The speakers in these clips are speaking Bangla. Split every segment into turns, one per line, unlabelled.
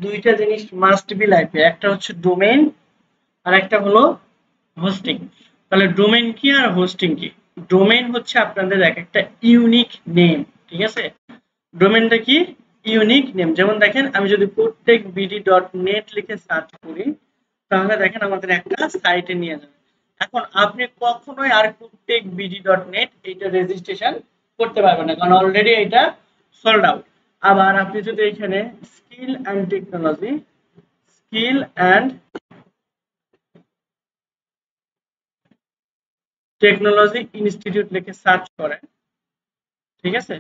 দুইটা জিনিস মাস্ট বি লাইফে, একটা হচ্ছে ডোমেইন আর একটা হলো হোস্টিং। তাহলে ডোমেইন কি আর হোস্টিং কি? ডোমেইন হচ্ছে আপনাদের এক একটা ইউনিক নেম, ঠিক আছে? ডোমেইনটা কি? Unique name. যেমন দেখেন আমি যদি প্রত্যেক বিডি ডট নেট লিখে সার্চ করি তাহলে দেখেন আমাদের একটা সাইটে নিয়ে যাবে। এখন আপনি কখনোই আর প্রত্যেক বিডি ডট নেট এইটা রেজিস্ট্রেশন করতে পারবেন না, কারণ অলরেডি এটা সোল্ড আউট। আবার আপনি যদি এখানে skill and technology, skill and technology institute লিখে সার্চ করেন, ঠিক আছে?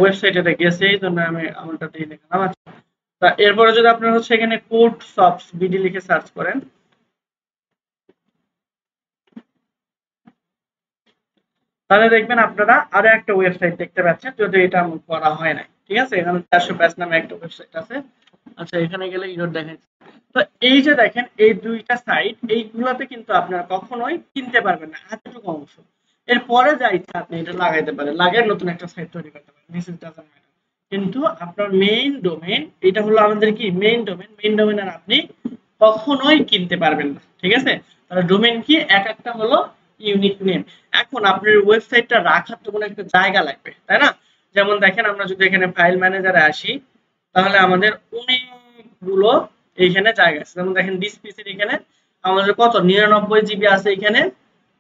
ওয়েবসাইটে গেছে এই জন্য আমি আমারটা দিয়ে দেখলাম। আচ্ছা, তা এরপরে যদি আপনারা হচ্ছে এখানে কোড শপস বিডি লিখে সার্চ করেন তাহলে দেখবেন আপনারা আরো একটা ওয়েবসাইট দেখতে পাচ্ছেন, যদি এটা করা হয় নাই, ঠিক আছে? এখানে 400 ব্যাচ নামে একটা ওয়েবসাইট আছে। আচ্ছা, এখানে গেলে ইরোর দেখাচ্ছে। তো এই যে দেখেন এই দুইটা সাইট, এইগুলাতে কিন্তু আপনারা কখনোই কিনতে পারবেন না এতটুকু অংশ। এরপরে যা ইচ্ছা আপনি এটা লাগাইতে পারেন, লাগিয়ে নতুন একটা সাইট তৈরি করতে পারেন, দিস ইজ ডাজন্ট ম্যাটার। কিন্তু আপনার মেইন ডোমেইন, এটা হলো আমাদের কি মেইন ডোমেইন, মেইন ডোমেইন আর আপনি কখনোই কিনতে পারবেন না, ঠিক আছে? তাহলে ডোমেইন কি? এক একটা হলো ইউনিক নেম। এখন আপনার ওয়েবসাইটটা রাখার তো কোনো একটা জায়গা লাগবে, তাই না? যেমন দেখেন আমরা যদি এখানে ফাইল ম্যানেজারে আসি তাহলে আমাদের অনেকগুলো এইখানে জায়গা আছে। যেমন দেখেন ডিস পিসির এখানে আমাদের কত 99 জিবি আছে এখানে,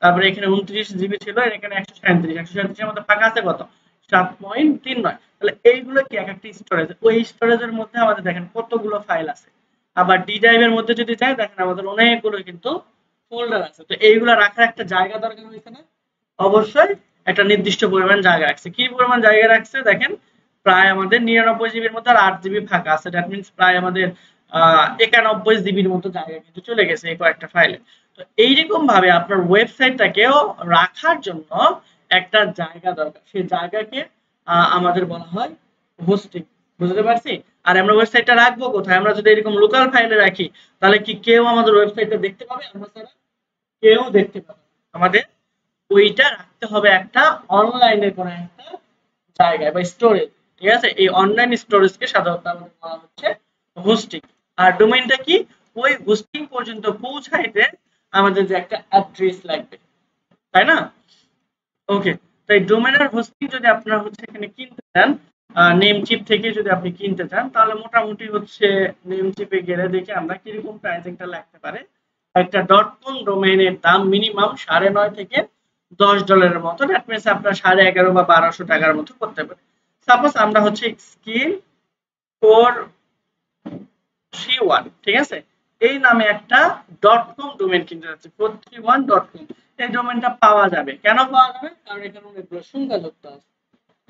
তারপরে এখানে 29 জিবি ছিল, এখানে 137 এর মধ্যে ফাঁকা আছে কত 7.39। তাহলে এইগুলো কি এক একটা স্টোরেজ, ওই স্টোরেজের মধ্যে আমাদের দেখেন কতগুলো ফাইল আছে। আবার ডি ড্রাইভের মধ্যে যদি যাই দেখেন আমাদের অনেকগুলো কিন্তু ফোল্ডার আছে। তো এইগুলো রাখার একটা জায়গা দরকার হয়েছে না? অবশ্যই একটা নির্দিষ্ট পরিমাণ জায়গা রাখছে। কি পরিমাণ জায়গা রাখছে দেখেন, প্রায় আমাদের 99 জিবির মধ্যে আর 8 জিবি ফাঁকা আছে। দ্যাট মিন্স প্রায় আমাদের 91 জিবির মতো জায়গা কিন্তু চলে গেছে এই কয়েকটা ফাইলে। তো এইরকম ভাবে আপনার ওয়েবসাইটটাকেও রাখার জন্য একটা জায়গা দরকার, সেই জায়গাকে আমাদের বলা হয় হোস্টিং। বুঝতে পারছি? আর আমরা ওয়েবসাইটটা রাখবো কোথায়? আমরা যদি এরকম লোকাল ফাইলে রাখি তাহলে কি কেউ আমাদের ওয়েবসাইটটা দেখতে পাবে? আমরা ছাড়া কেউ দেখতে পাবে না। আমাদের ওইটা রাখতে হবে একটা অনলাইনের কোনো একটা জায়গায় বা স্টোরেজ, ঠিক আছে? এই অনলাইন স্টোরেজকে সাধারণত আমাদের বলা হচ্ছে হোস্টিং। আর ডোমেইনটা কি? ওই হোস্টিং পর্যন্ত পৌঁছাইতে আমাদের যে একটা অ্যাড্রেস লাগবে, তাই না? ওকে, তাই ডোমেইন আর হোস্টিং যদি আপনারা হচ্ছে এখানে কিনতে চান, নেমচিপ থেকে যদি আপনি কিনতে চান তাহলে মোটামুটি হচ্ছে নেমচিপে গেলে দেখে আমরা কিরকম প্রাইসিংটা লাগতে পারে। একটা ডট কম ডোমেইনের দাম মিনিমাম 9.5 থেকে $10 মতো, দ্যাট মিনস আপনার 11.5 বা 1200 টাকার মতো করতে পারে। সাপোজ আমরা হচ্ছে স্কিল 431, ঠিক আছে, এই নামে একটা ডট কম ডোমেইন কিনতে যাচ্ছে 431.com। এই ডোমেইনটা পাওয়া যাবে। কেন পাওয়া যাবে? কারণ এখানে অনেকগুলো সংখ্যা যুক্ত আছে,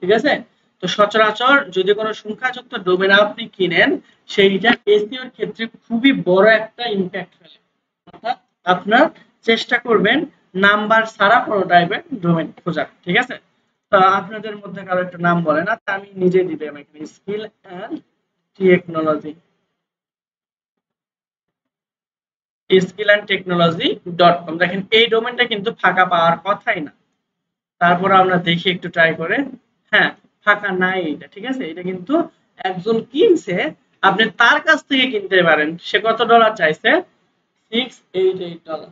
ঠিক আছে? তো সচরাচর যদি কোনো সংখ্যাযুক্ত ডোমেইন আপনি কিনেন সেইটা এসইও এর ক্ষেত্রে খুবই বড় একটা ইমপ্যাক্ট ফেলে। অর্থাৎ আপনার চেষ্টা করবেন নাম্বার ছাড়া কোনো টাইপের ডোমেইন খোঁজার, ঠিক আছে? তো আপনাদের মধ্যে কারো একটা নাম বলেন, আর আমি নিজে দিলাম এখানে skill and technology, skill and technology dot com. দেখেন এই ডোমেনটা কিন্তু ফাঁকা পাওয়ার কথাই না। তারপর আমরা দেখি একটু ট্রাই করে। হ্যাঁ, ফাঁকা নাই এটা, ঠিক আছে? এটা কিন্তু একজন কিনছে, আপনি তার কাছ থেকে কিনতে পারেন। সে কত ডলার চাইছে? $688।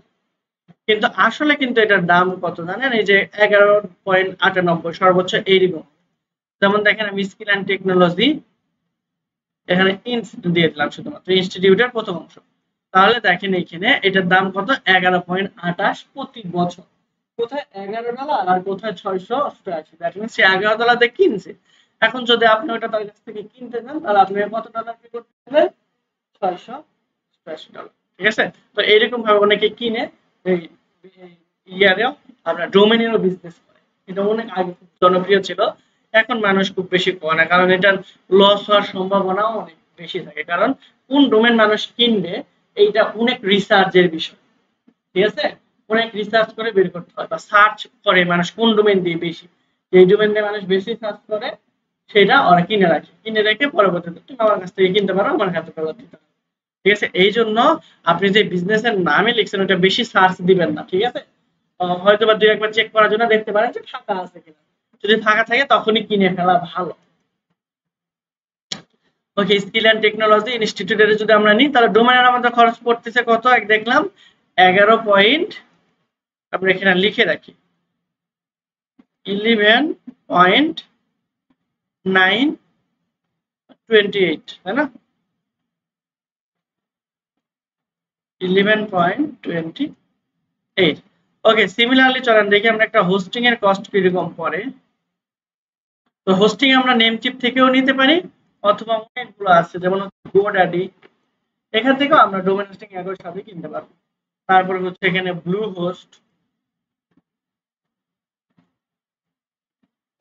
কিন্তু আসলে কিন্তু এটার দাম কত জানেন? এই যে 11.98 সর্বোচ্চ এইরকম। যেমন দেখেন আমি স্কিল অ্যান্ড টেকনোলজি এখানে ইনস্টিটিউট দিয়ে দিলাম, শুধুমাত্র ইনস্টিটিউটের প্রথম অংশ। তাহলে দেখেন এখানে এটার দাম কত? 11.28 প্রতি বছর। কোথায় $11 আর কোথায় 688। দ্যাট মিনস সে $11 দিয়ে কিনছে। এখন যদি আপনি ওটা তার কাছ থেকে কিনতে চান তাহলে আপনি কত ডলার পে করতে হবে? $688, ঠিক আছে? তো এইরকম ভাবে অনেকে কিনে এই ইয়ারেও আমরা ডোমেইনেরও বিজনেস করে। এটা অনেক আগে খুব জনপ্রিয় ছিল, এখন মানুষ খুব বেশি করে না, কারণ এটার লস হওয়ার সম্ভাবনাও অনেক বেশি থাকে। কারণ কোন ডোমেইন মানুষ কিনবে এইটা অনেক রিসার্চের বিষয়, ঠিক আছে? অনেক রিসার্চ করে বের করতে হয় বা সার্চ করে মানুষ কোন ডোমেইন দিয়ে বেশি, যেই ডোমেইন দিয়ে মানুষ বেশি সার্চ করে সেটা ওরা কিনে রাখে, কিনে রেখে পরবর্তীতে তুমি আমার কাছ থেকে কিনতে পারো, আমার কাছে ফেরত দিতে পারো, ঠিক আছে? এই জন্য আপনি যে বিজনেসের নামে লিখছেন ওটা বেশি সার্চ দিবেন না, ঠিক আছে? হয়তো বা দুই একবার চেক করার জন্য দেখতে পারেন যে ফাঁকা আছে কিনা। যদি ফাঁকা থাকে তখনই কিনে ফেলা ভালো। ওকে, স্কিল অ্যান্ড টেকনোলজি ইনস্টিটিউটের যদি আমরা নিই তাহলে ডোমেনের আমাদের খরচ পড়তেছে কত এক দেখলাম 11 পয়েন্ট, আমরা এখানে লিখে রাখি 11.928, তাই না? 11.28। ওকে, সিমিলারলি চলেন দেখি আমরা একটা হোস্টিং এর কস্ট কিরকম পড়ে। তো হোস্টিং আমরা নেমচিপ থেকেও নিতে পারি অথবা অনেকগুলো আছে যেমন হচ্ছে গোডাডি, এখান থেকেও আমরা ডোমেন হোস্টিং একই সাথে কিনতে পারবো। তারপরে হচ্ছে এখানে ব্লু হোস্ট,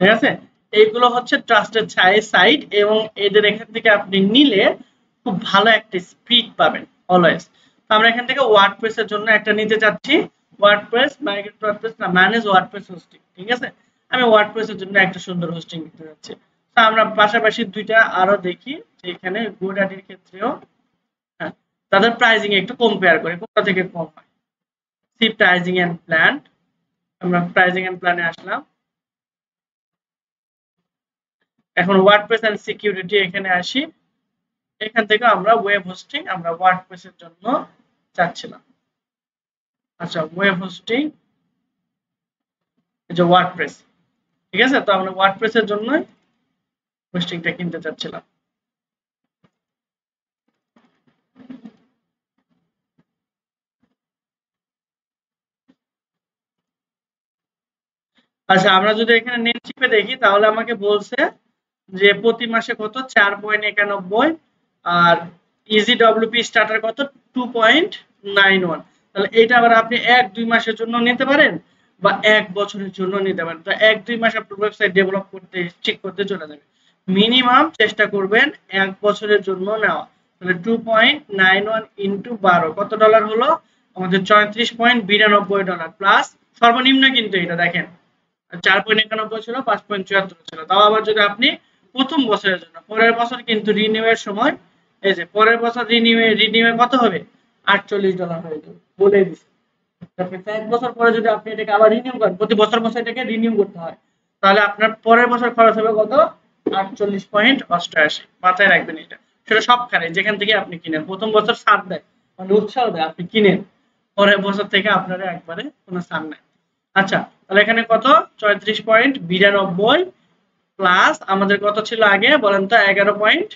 ঠিক আছে? এইগুলো হচ্ছে ট্রাস্টেড সাইট এবং এদের এখান থেকে আপনি নিলে খুব ভালো একটা স্পিড পাবেন অলওয়েজ। তো আমরা এখান থেকে ওয়ার্ডপ্রেস এর জন্য একটা নিতে চাচ্ছি, ওয়ার্ডপ্রেস মাইগ্রেট ওয়ার্ডপ্রেস না ম্যানেজ ওয়ার্ডপ্রেস হোস্টিং, ঠিক আছে? আমি ওয়ার্ডপ্রেস এর জন্য একটা সুন্দর হোস্টিং নিতে যাচ্ছি। তো আমরা পাশাপাশি দুইটা আরো দেখি যে এখানে গোডাডির ক্ষেত্রেও হ্যাঁ তাদের প্রাইজিং একটু কম্পেয়ার করি কোথা থেকে কম হয়। সি প্রাইজিং এন্ড প্ল্যান, আমরা প্রাইজিং এন্ড প্ল্যানে আসলাম। এখন ওয়ার্ডপ্রেস এন্ড সিকিউরিটি এখানে আসি, এখান থেকে আমরা ওয়েব হোস্টিং আমরা ওয়ার্ডপ্রেস এর জন্য চাচ্ছিলাম। আচ্ছা, ওয়েব হোস্টিং এই যে ওয়ার্ডপ্রেস, ঠিক আছে? তো আমরা ওয়ার্ডপ্রেস এর জন্য হোস্টিংটা কিনতে চাচ্ছিলাম। আচ্ছা, আমরা যদি এখানে নেমচিপে দেখি তাহলে আমাকে বলছে যে প্রতি মাসে কত 4.91 আর ইজি ডব্লিউপি স্টার্টার কত 2.91। তাহলে এটা আবার আপনি 1-2 মাসের জন্য নিতে পারেন বা 1 বছরের জন্য নিতে পারেন। তো 1-2 মাস আপনার ওয়েবসাইট ডেভেলপ করতে ঠিক করতে চলে যাবে। মিনিমাম চেষ্টা করবেন 1 বছরের জন্য নেওয়া। তাহলে 2.91 ইনটু 12 কত ডলার হলো আমাদের 34.92 প্লাস সর্বনিম্ন কিন্তু এটা দেখেন 4.91 ছিল 5.74 ছিল। তাও আবার যদি আপনি প্রথম বছরের জন্য, পরের বছর কিন্তু রিনিউয়ের সময় এই যে পরের বছর রিনিউয়ে কত হবে $48 হয়ে যাবে বলে দিছি। তারপরে 1 বছর পরে যদি আপনি এটাকে আবার রিনিউ করেন, প্রতি বছর বছর এটাকে রিনিউ করতে হয়, তাহলে আপনার পরের বছর খরচ হবে কত 48.88। মাথায় রাখবেন এটা, সেটা সবখানে যেখান থেকে আপনি কিনেন প্রথম বছর ছাড় দেয় মানে উৎসাহ দেয় আপনি কিনেন, পরের বছর থেকে আপনারা একবারে কোনো ছাড় নাই। আচ্ছা, তাহলে এখানে কত 34.92 প্লাস আমাদের কত ছিল আগে বলেন তো 11.28,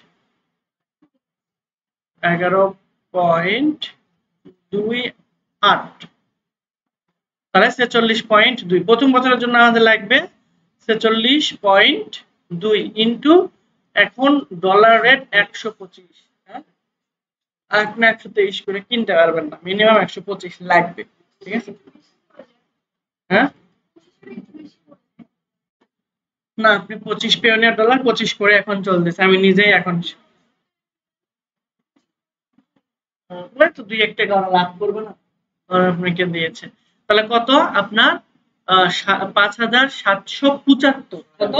তাহলে 46.2 প্রথম বছরের জন্য আমাদের লাগবে 46.2 ইনটু এখন ডলার রেট 125, হ্যাঁ আপনি 123 করে কিনতে পারবেন না, মিনিমাম 125 লাগবে, ঠিক আছে? হ্যাঁ না, আপনি 25 পিওনিয়ার ডলার 25 করে এখন চলতেছে, আমি নিজেই এখন তো 2-1 টাকা লাভ করবে না আপনাকে দিয়েছে। তাহলে কত আপনার 5,775 কত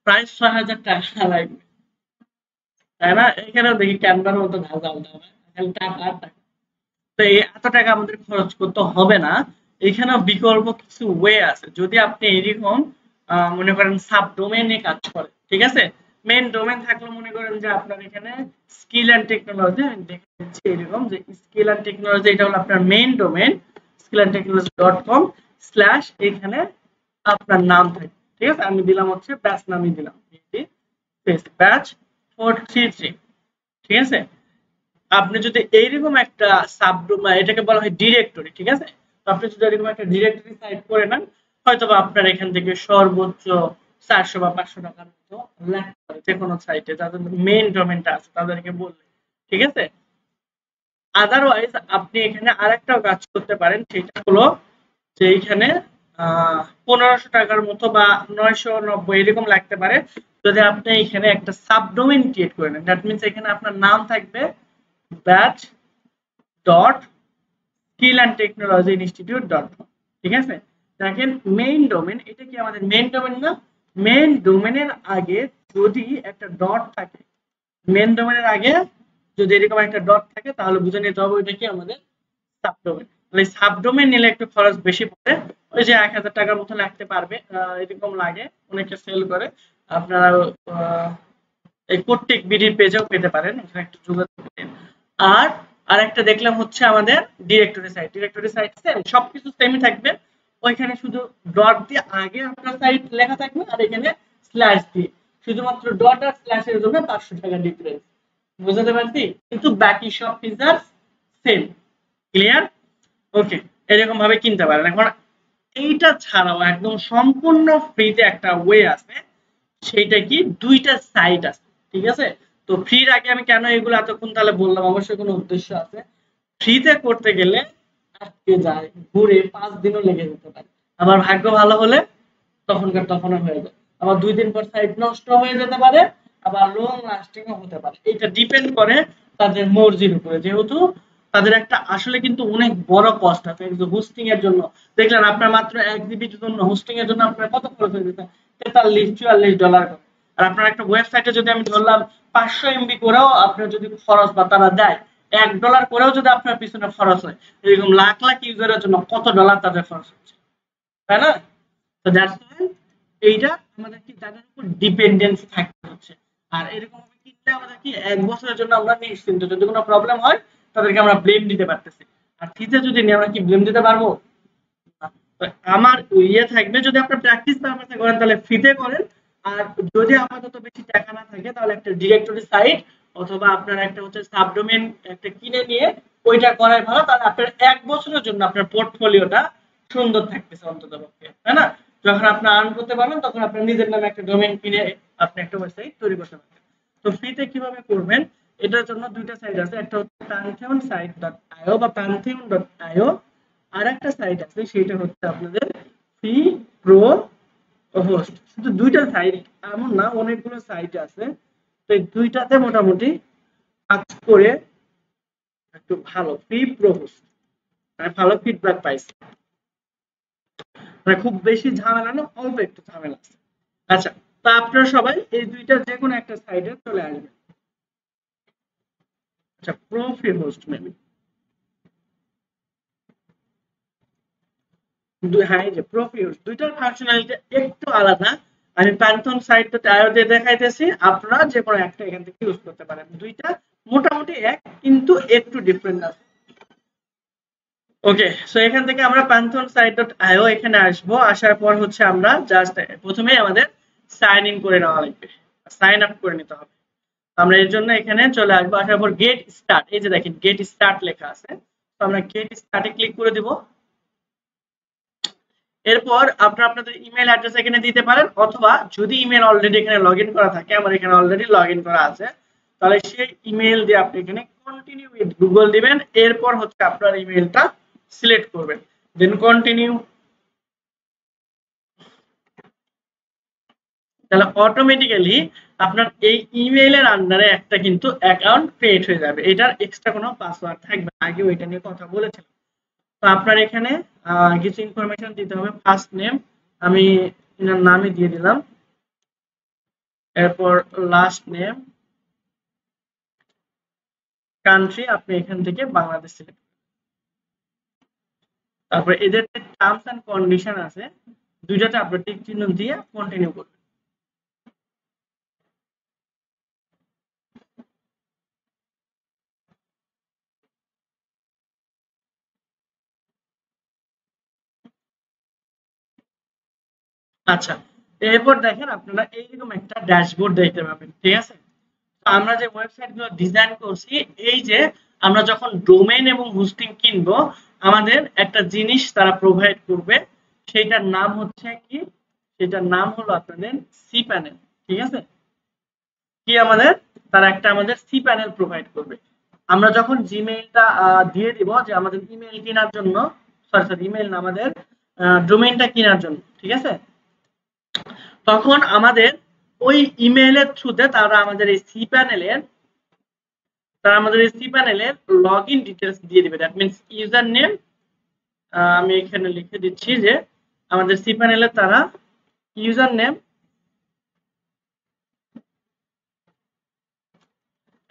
প্রায় 6,000 টাকা লাগবে, তাই না? এখানেও দেখি ক্যানভার মতো ঢাকা খালি টাকা আর টাকা। তো এই এত টাকা আমাদের খরচ করতে হবে না, এখানেও বিকল্প কিছু ওয়ে আছে যদি আপনি এরকম মনে করেন সাব ডোমেইনে কাজ করেন, ঠিক আছে? মেইন ডোমেইন থাকলে মনে করেন যে আপনার এখানে স্কিল এন্ড টেকনোলজি আমি দেখাচ্ছি এরকম যে স্কিল এন্ড টেকনোলজি এটা হলো আপনার মেইন ডোমেইন skillandtechnology.com স্ল্যাশ এখানে আপনার নাম থাকে, ঠিক আছে? আমি দিলাম হচ্ছে ব্যাচ নামই দিলাম ব্যাচ 433, ঠিক আছে? আপনি যদি এইরকম একটা সাবডোমেইন এটাকে বলা হয় ডিরেক্টরি, ঠিক আছে? তো আপনি যদি এরকম একটা ডিরেক্টরি সাইট করে নেন হয়তোবা আপনার এখান থেকে সর্বোচ্চ 400 বা 500 টাকার মতো লাগতে পারে যে কোনো সাইটে যাদের মেইন ডোমেইনটা আছে তাদেরকে বললে, ঠিক আছে? আদারওয়াইজ আপনি এখানে আরেকটাও কাজ করতে পারেন, সেটা হলো যে এইখানে 1500 টাকার মতো বা 990 এরকম লাগতে পারে যদি আপনি এখানে একটা সাবডোমেইন ক্রিয়েট করে নেন। দ্যাট মিন্স এখানে আপনার নাম থাকবে batch dot skill and technology institute dot com, ঠিক আছে? দেখেন মেইন ডোমেন, এটা কি আমাদের মেইন ডোমেন না? মেইন ডোমেনের আগে যদি একটা ডট থাকে, মেইন ডোমেনের আগে যদি এরকম একটা ডট থাকে তাহলে বুঝে নিতে হবে ওইটা কি আমাদের সাবডোমেন। তাহলে সাবডোমেন নিলে একটু খরচ বেশি পড়ে, ওই যে 1,000 টাকার মতো লাগতে পারবে, এরকম লাগে অনেকে সেল করে। আপনারা এই কোটটেক বিডির পেজেও পেতে পারেন, ওখানে একটু যোগাযোগ করেন। আর আরেকটা দেখলাম হচ্ছে আমাদের ডিরেক্টরি সাইট সেম, সবকিছু সেমই থাকবে। ওইখানে শুধু ডট দিয়ে আগে আপনার সাইট লেখা থাকবে, আর এখানে স্ল্যাশ দিয়ে, শুধুমাত্র ডট আর স্ল্যাশের জন্য 500 টাকা ডিফারেন্স। বুঝতে পারছি? কিন্তু বাকি সব ফিচার্স সেম। ক্লিয়ার? ওকে, এরকম ভাবে কিনতে পারেন। এখন এইটা ছাড়াও একদম সম্পূর্ণ ফ্রিতে একটা ওয়ে আছে, সেটা কি দুইটা সাইট আছে, ঠিক আছে? তো ফ্রির আগে আমি কেন এগুলো এতক্ষণ তাহলে বললাম, অবশ্যই কোনো উদ্দেশ্য আছে। ফ্রিতে করতে গেলে আজকে যায় ঘুরে 5 দিনও লেগে যেতে পারে, আমার ভাগ্য ভালো হলে তখনকার তখনও হয়ে যায়, আবার 2 দিন পর সাইট নষ্ট হয়ে যেতে পারে, আবার লং লাস্টিংও হতে পারে। এটা ডিপেন্ড করে তাদের মর্জির উপরে, যেহেতু তাদের একটা আসলে কিন্তু অনেক বড় কস্ট আছে হোস্টিং এর জন্য। দেখলেন আপনার মাত্র 1 জিবির জন্য হোস্টিং এর জন্য আপনার কত খরচ হয়ে যেতে, $43-44 করে। আর আপনার একটা ওয়েবসাইটে যদি আমি ধরলাম 500 এমবি করেও আপনার যদি খরচ বা তারা দেয় $1 করেও যদি আপনার পিছনে খরচ হয়, এরকম লাখ লাখ ইউজারের জন্য কত ডলার তাদের খরচ হচ্ছে, তাই না? তো দ্যাটস ওয়াই এইটা আমাদের কি তাদের উপর ডিপেন্ডেন্স থাকতে হচ্ছে। আর এরকম ভাবে কিনলে আমাদের কি 1 বছরের জন্য আমরা নিশ্চিন্ত, যদি কোনো প্রবলেম হয় তাদেরকে আমরা ব্লেম দিতে পারতেছি। আর ফ্রিতে যদি নিই আমরা কি ব্লেম দিতে পারবো? আমার ইয়ে থাকবে, যদি আপনার প্র্যাকটিস পারপাসে করেন তাহলে ফ্রিতে করেন। আর যদি আপাতত বেশি টাকা না থাকে তাহলে একটা ডিরেক্টরি সাইট অথবা আপনার একটা হচ্ছে সাবডোমেন একটা কিনে নিয়ে ওইটা করাই ভালো। তাহলে আপনার 1 বছরের জন্য আপনার পোর্টফোলিওটা সুন্দর থাকতেছে অন্তত পক্ষে, তাই না? যখন আপনি আর্ন করতে পারবেন তখন আপনার নিজের নামে একটা ডোমেইন কিনে আপনি একটা ওয়েবসাইট তৈরি করতে পারবেন। তো ফ্রিতে কিভাবে করবেন, এটার জন্য দুইটা সাইট আছে, একটা হচ্ছে pantheonsite.io বা pantheon.io, আর একটা সাইট আছে সেটা হচ্ছে আপনাদের ফ্রি প্রো হোস্ট। শুধু দুইটা সাইট এমন না, অনেকগুলো সাইট আছে। তো এই দুইটাতে মোটামুটি কাজ করে একটু ভালো ফ্রি প্রো হোস্ট, মানে ভালো ফিডব্যাক পাইছি, মানে খুব বেশি ঝামেলা না, অল্প একটু ঝামেলা আছে। আচ্ছা, তা আপনারা সবাই এই দুইটা যে কোনো একটা সাইটে চলে আসবেন। আচ্ছা, প্রো ফ্রি হোস্ট মেবি, হ্যাঁ এই যে প্রো ফ্রি হোস্ট, দুইটার ফাংশনালিটি একটু আলাদা। আমি প্যান্থন সাইটটা টায়ার দিয়ে দেখাইতেছি, আপনারা যে কোনো একটা এখান থেকে ইউজ করতে পারেন। দুইটা মোটামুটি এক, কিন্তু একটু ডিফারেন্ট আছে। ওকে, সো এখান থেকে আমরা pantheonsite.io এখানে আসবো। আসার পর হচ্ছে আমরা জাস্ট প্রথমেই আমাদের সাইন ইন করে নেওয়া লাগবে, সাইন আপ করে নিতে হবে। আমরা এর জন্য এখানে চলে আসবো। আসার পর গেট স্টার্ট, এই যে দেখেন গেট স্টার্ট লেখা আছে, তো আমরা গেট স্টার্টে ক্লিক করে দিব। এরপর আপনারা আপনাদের ইমেল অ্যাড্রেস এখানে দিতে পারেন, অথবা যদি ইমেল অলরেডি এখানে লগইন করা থাকে, আমার এখানে অলরেডি লগইন করা আছে, তাহলে সেই ইমেল দিয়ে আপনি এখানে কন্টিনিউ উইথ গুগল দিবেন। এরপর হচ্ছে আপনার ইমেলটা সিলেক্ট করবেন, দেন কন্টিনিউ। তাহলে অটোমেটিক্যালি আপনার এই ইমেইলের আন্ডারে একটা কিন্তু অ্যাকাউন্ট ক্রিয়েট হয়ে যাবে। এটার এক্সট্রা কোনো পাসওয়ার্ড থাকবে না, আগে ওইটা নিয়ে কথা বলেছিলাম। তো আপনার এখানে কিছু ইনফরমেশন দিতে হবে। ফার্স্ট নেম আমি এনার নামই দিয়ে দিলাম, এরপর লাস্ট নেম, কান্ট্রি আপনি এখান থেকে বাংলাদেশ সিলেক্ট, তারপর এদের যে টার্মস এন্ড কন্ডিশন আছে দুইটাতে আপনি টিক চিহ্ন দিয়ে কন্টিনিউ করবেন। আচ্ছা, এরপর দেখেন আপনারা এইরকম একটা ড্যাশবোর্ড দেখতে পাবেন, ঠিক আছে? আমরা যে ওয়েবসাইট গুলো ডিজাইন করছি, এই যে আমরা যখন ডোমেইন এবং হোস্টিং কিনবো, আমাদের একটা জিনিস তারা প্রোভাইড করবে, সেটার নাম হচ্ছে কি, সেটার নাম হলো আপনাদের সি প্যানেল, ঠিক আছে? কি আমাদের, তারা একটা আমাদের সি প্যানেল প্রোভাইড করবে। আমরা যখন জিমেইলটা দিয়ে দিব যে আমাদের ইমেল কেনার জন্য, সরি ইমেল না, আমাদের ডোমেইনটা কেনার জন্য, ঠিক আছে? তখন আমাদের ওই ইমেইলের থ্রুতে তারা আমাদের এই সি প্যানেলের লগইন ডিটেইলস দিয়ে দিবে। দ্যাট মিন্স ইউজার নেম, আমি এখানে লিখে দিচ্ছি যে আমাদের সি প্যানেলে তারা ইউজার নেম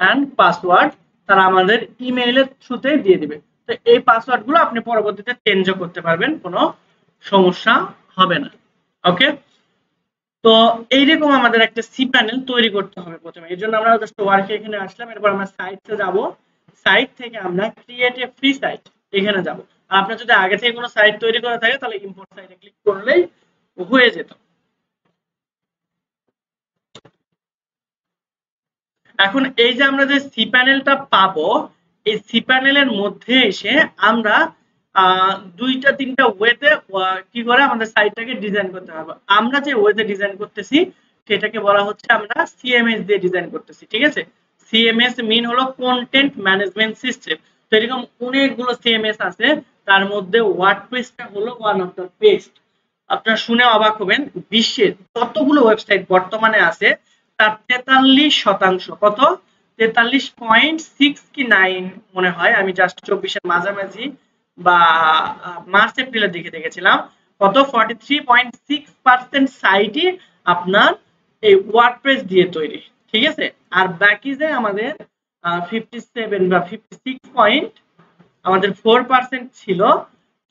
এন্ড পাসওয়ার্ড তারা আমাদের ইমেইলের থ্রুতে দিয়ে দিবে। তো এই পাসওয়ার্ড গুলো আপনি পরবর্তীতে চেঞ্জও করতে পারবেন, কোনো সমস্যা হবে না। ওকে, তো এইরকম আমাদের একটা সি প্যানেল তৈরি করতে হবে প্রথমে। এর জন্য আমরা জাস্ট ওয়ার্কে এখানে আসলাম, এরপর আমরা সাইটে যাব, সাইট থেকে আমরা ক্রিয়েট এ ফ্রি সাইট এখানে যাব। আর আপনার যদি আগে থেকে কোনো সাইট তৈরি করা থাকে তাহলে ইম্পোর্ট সাইটে ক্লিক করলেই হয়ে যেত। এখন এই যে আমরা যে সি প্যানেলটা পাবো, এই সি প্যানেলের মধ্যে এসে আমরা দুইটা তিনটা ওয়েতে কি করে আমাদের সাইটটাকে ডিজাইন করতে হবে। আমরা যে ওয়েতে ডিজাইন করতেছি সেটাকে বলা হচ্ছে আমরা সিএমএস দিয়ে ডিজাইন করতেছি, ঠিক আছে। সিএমএস মিন হলো কন্টেন্ট ম্যানেজমেন্ট সিস্টেম। তো এরকম অনেকগুলো সিএমএস আছে, তার মধ্যে ওয়ার্ডপ্রেসটা হলো ওয়ান অফ দ্য বেস্ট। আপনারা শুনে অবাক হবেন, বিশ্বের কতগুলো ওয়েবসাইট বর্তমানে আছে তার 43% কত 43.6 কি 9 মনে হয়, আমি জাস্ট 24-এর মাঝামাঝি বা মার্চ এপ্রিলের দিকে দেখেছিলাম, কত 43.6% সাইটই আপনার এই ওয়ার্ডপ্রেস দিয়ে তৈরি, ঠিক আছে। আর বাকি যে আমাদের 57 বা 56.4% ছিল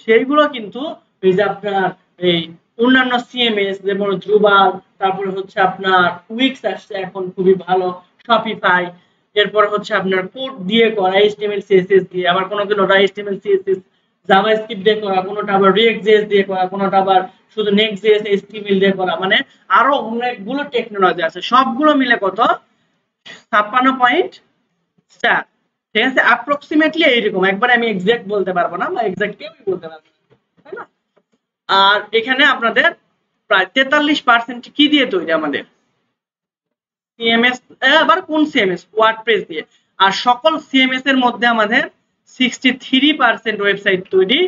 সেইগুলো কিন্তু এই যে আপনার এই অন্যান্য সিএমএস যেমন ড্রুবাল, তারপরে হচ্ছে আপনার উইক্স আসছে এখন খুবই ভালো, শপিফাই, এরপর হচ্ছে আপনার কোড দিয়ে করা এইচটিএমএল সিএসএস দিয়ে, আবার কোনোটা এইচটিএমএল সিএসএস জাভাস্ক্রিপ্ট দিয়ে করা, কোনোটা আবার রিয়েক্ট জেএস দিয়ে করা, কোনোটা আবার শুধু নেক্সট জেএস এইচটিএমএল দিয়ে করা, মানে আরো অনেকগুলো টেকনোলজি আছে, সবগুলো মিলে কত 56.4, ঠিক আছে। অ্যাপ্রক্সিমেটলি এইরকম, একবার আমি এক্সাক্ট বলতে পারবো না বা এক্সাক্ট কেউই বলতে পারবে না, তাই না। আর এখানে আপনাদের প্রায় 43% কি দিয়ে তৈরি আমাদের সিএমএস, আবার কোন সিএমএস ওয়ার্ডপ্রেস দিয়ে। আর সকল সিএমএস এর মধ্যে আমাদের 63% ওয়েবসাইট তৈরি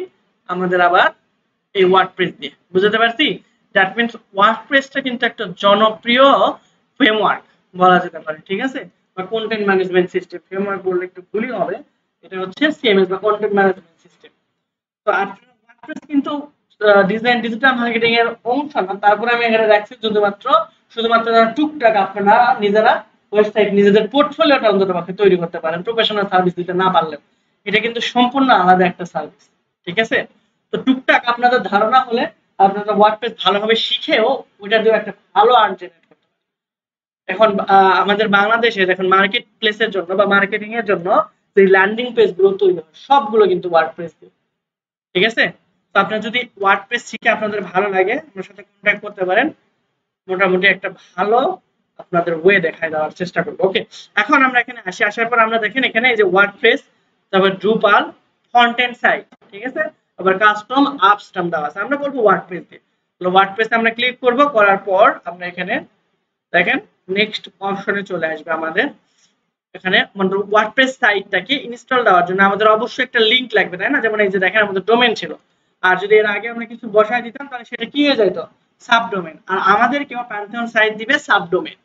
আমাদের আবার এই ওয়ার্ডপ্রেস দিয়ে, বুঝতে পারছি। দ্যাট মিন্স ওয়ার্ডপ্রেসটা কিন্তু একটা জনপ্রিয় ফ্রেমওয়ার্ক বলা যেতে পারে, ঠিক আছে, বা কন্টেন্ট ম্যানেজমেন্ট সিস্টেম। ফ্রেমওয়ার্ক বললে একটু ভুলই হবে, এটা হচ্ছে সিএমএস বা কন্টেন্ট ম্যানেজমেন্ট সিস্টেম। তো আপনার ওয়ার্ডপ্রেস কিন্তু ডিজাইন ডিজিটাল মার্কেটিং এর অংশ না, তারপরে আমি এখানে রাখছি শুধুমাত্র টুকটাক আপনারা নিজেরা ওয়েবসাইট নিজেদের পোর্টফোলিওটা অন্ততপক্ষে তৈরি করতে পারেন, প্রফেশনাল সার্ভিস দিতে না পারলেও। এটা কিন্তু সম্পূর্ণ আলাদা একটা সার্ভিস, ঠিক আছে। তো টুকটাক আপনাদের ধারণা হলে আপনারা ওয়ার্ডপ্রেস ভালোভাবে শিখেও ওইটা দিয়ে একটা ভালো আর্ন জেনারেট করতে পারেন। এখন আমাদের বাংলাদেশে এখন মার্কেট প্লেসের জন্য বা মার্কেটিং এর জন্য যে ল্যান্ডিং পেজ গুলো তৈরি হয় সবগুলো কিন্তু ওয়ার্ডপ্রেস দিয়ে, ঠিক আছে। তো আপনারা যদি ওয়ার্ডপ্রেস শিখে আপনাদের ভালো লাগে আমার সাথে কন্ট্যাক্ট করতে পারেন, মোটামুটি একটা ভালো আপনাদের ওয়ে দেখায় দেওয়ার চেষ্টা করব। ওকে, এখন আমরা এখানে আসার পর আমরা দেখেন এখানে এই যে ওয়ার্ডপ্রেস, তারপর ড্রুপাল, ফন্টেন্ট সাইট, ঠিক আছে, আবার কাস্টম আপস্টাম দেওয়া আছে। আমরা বলবো ওয়ার্ডপ্রেস দিয়ে, ওয়ার্ডপ্রেসে আমরা ক্লিক করব, করার পর আমরা এখানে দেখেন নেক্সট অপশনে চলে আসবে আমাদের। এখানে ওয়ার্ডপ্রেস সাইটটাকে ইনস্টল দেওয়ার জন্য আমাদের অবশ্যই একটা লিংক লাগবে, তাই না। যেমন এই যে দেখেন আমাদের ডোমেন ছিল, আর যদি এর আগে আমরা কিছু বসায় দিতাম তাহলে সেটা কি হয়ে যেত সাবডোমেন, আর আমাদের কেউ প্যান্থন সাইট দিবে সাবডোমেন,